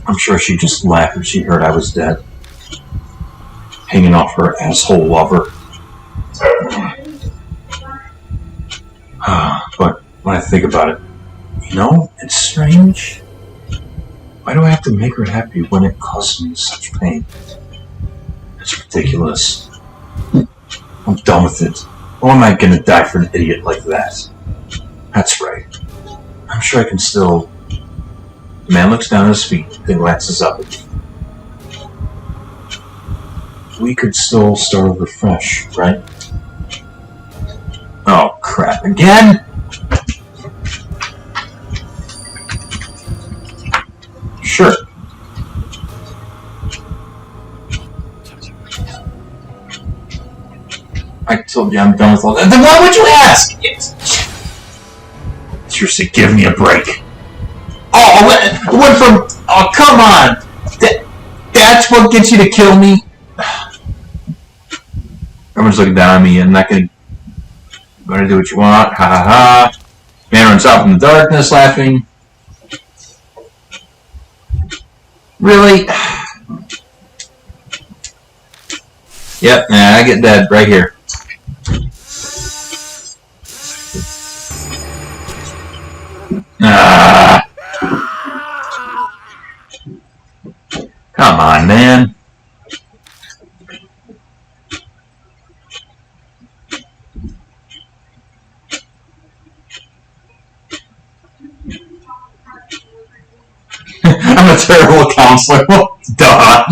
I'm sure she just laughed when she heard I was dead. Hanging off her asshole lover. But when I think about it, it's strange. Why do I have to make her happy when it causes me such pain? It's ridiculous. I'm done with it. Why am I gonna die for an idiot like that? That's right. I'm sure I can still... The man looks down at his feet, then glances up at me. We could still start over fresh, right? Oh, crap. Again? Sure. I told you I'm done with all that. Then why would you ask? Seriously, give me a break. Oh, it went from... Oh, come on! That's what gets you to kill me? Everyone's looking down on me. I'm not gonna do what you want. Ha ha ha. Man runs off in the darkness, laughing. Really? Yep, I get dead right here. Come on, man. I'm a terrible counselor. Duh.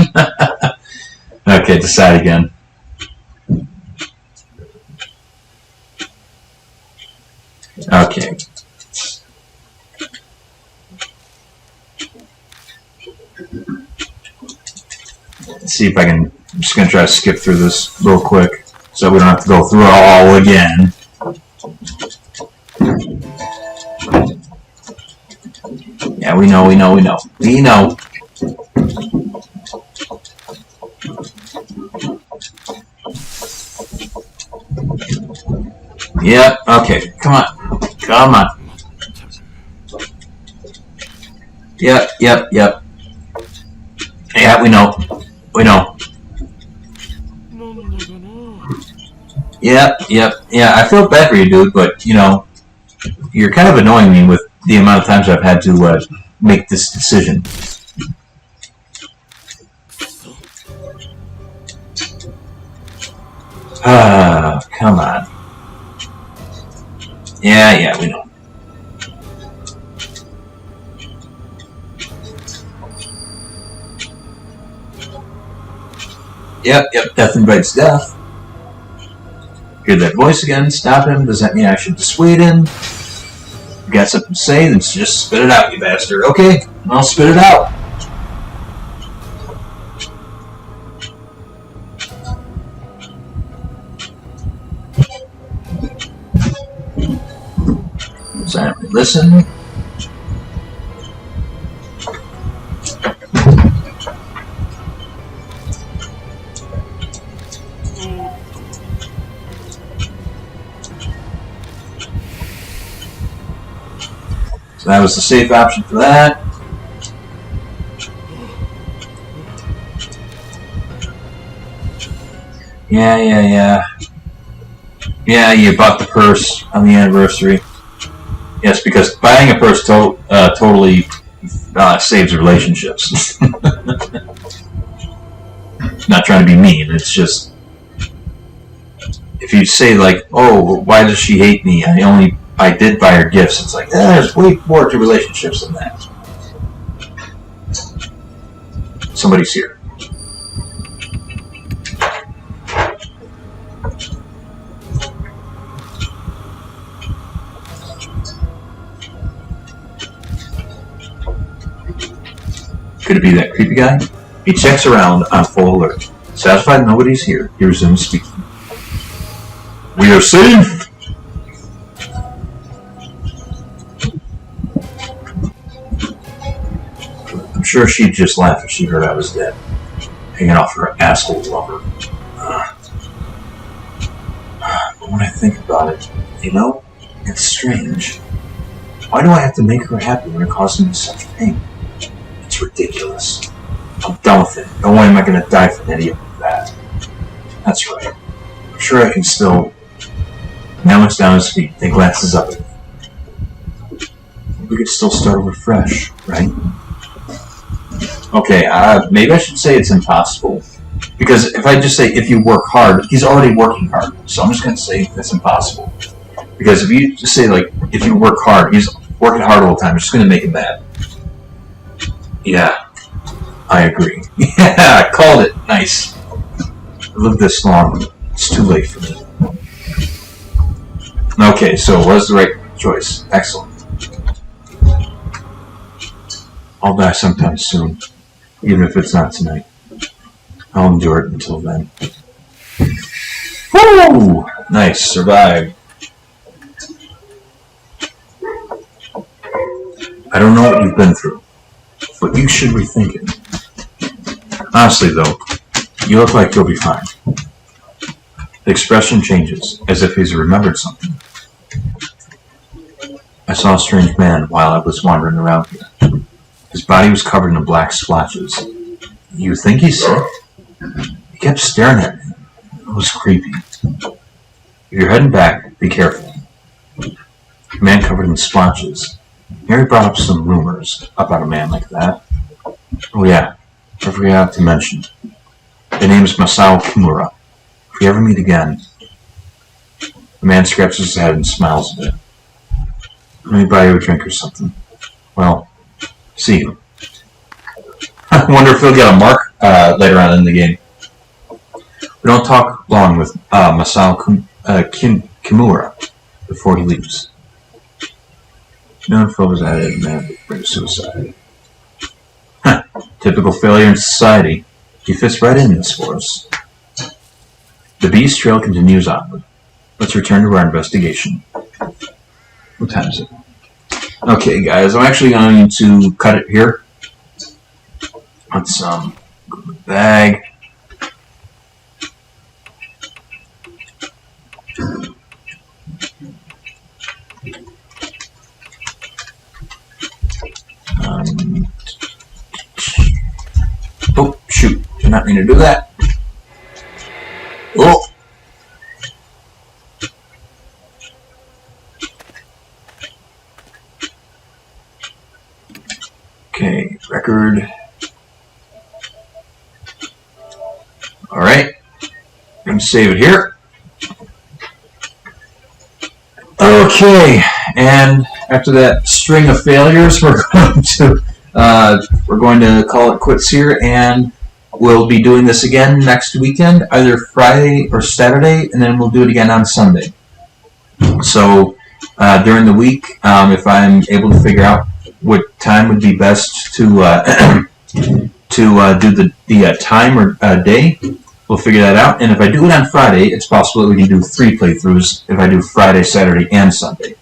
Okay, decide again. Okay. Let's see if I can... I'm just going to try to skip through this real quick so we don't have to go through it all again. Yeah, we know. Yep, okay, come on. Yep. Yeah, we know. Yep. Yeah, I feel bad for you, dude, but, you're kind of annoying me with the amount of times I've had to make this decision. Come on. Yeah, we know. Yep, death invites death. Hear that voice again, stop him. Does that mean I should dissuade him? You got something to say? Then just spit it out, you bastard. Okay, I'll spit it out. Silently listen. So that was the safe option for that. Yeah, you bought the purse on the anniversary. Yes, because buying a purse totally saves relationships. Not trying to be mean, it's just... If you say, like, oh, why does she hate me? I did buy her gifts. It's like, there's way more to relationships than that. Somebody's here. Could it be that creepy guy? He checks around on full alert. Satisfied nobody's here, he resumes speaking. We are safe! I'm sure she'd just laugh if she heard I was dead. Hanging off her asshole lover. But when I think about it, it's strange. Why do I have to make her happy when it causes me such pain? It's ridiculous. I'm done with it. No way am I going to die for any of that. That's right. I'm sure I can still... Now looks down his feet, then glances up at me. We could still start over fresh, right? Okay, maybe I should say it's impossible. Because if I just say, if you work hard, he's already working hard. So I'm just going to say that's impossible. Because if you just say, like, if you work hard, he's working hard all the time, it's just going to make him mad. Yeah, I agree. Yeah, I called it. Nice. I've lived this long. It's too late for me. Okay, so what is the right choice? Excellent. I'll die sometime soon, even if it's not tonight. I'll endure it until then. Woo! Nice, survived. I don't know what you've been through, but you should rethink it. Honestly, though, you look like you'll be fine. The expression changes, as if he's remembered something. I saw a strange man while I was wandering around here. His body was covered in black splotches. You think he's sick? He kept staring at me. It was creepy. If you're heading back, be careful. The man covered in splotches. Harry brought up some rumors about a man like that. Oh yeah, I forgot to mention. The name is Masao Kimura. If we ever meet again... The man scratches his head and smiles a bit. Let me buy you a drink or something. Well, see you. I wonder if he'll get a mark later on in the game. We don't talk long with Masao Kimura before he leaves. No info was added, man, bring suicide. Huh, typical failure in society. He fits right in this for us. The beast trail continues onward. Let's return to our investigation. What time is it? Okay, guys, I'm actually going to cut it here. Let's go to the bag. Oh, shoot. Did not mean to do that. Oh! record. All right, I'm going to save it here. Okay, and after that string of failures, we're going to call it quits here, and we'll be doing this again next weekend, either Friday or Saturday, and then we'll do it again on Sunday. So during the week, if I'm able to figure out what time would be best to do the time or day, we'll figure that out. And if I do it on Friday, it's possible that we can do 3 playthroughs if I do Friday, Saturday, and Sunday.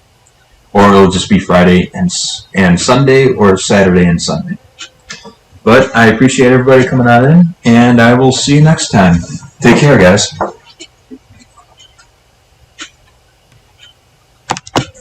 Or it'll just be Friday and Sunday, or Saturday and Sunday. But I appreciate everybody coming on in, and I will see you next time. Take care, guys.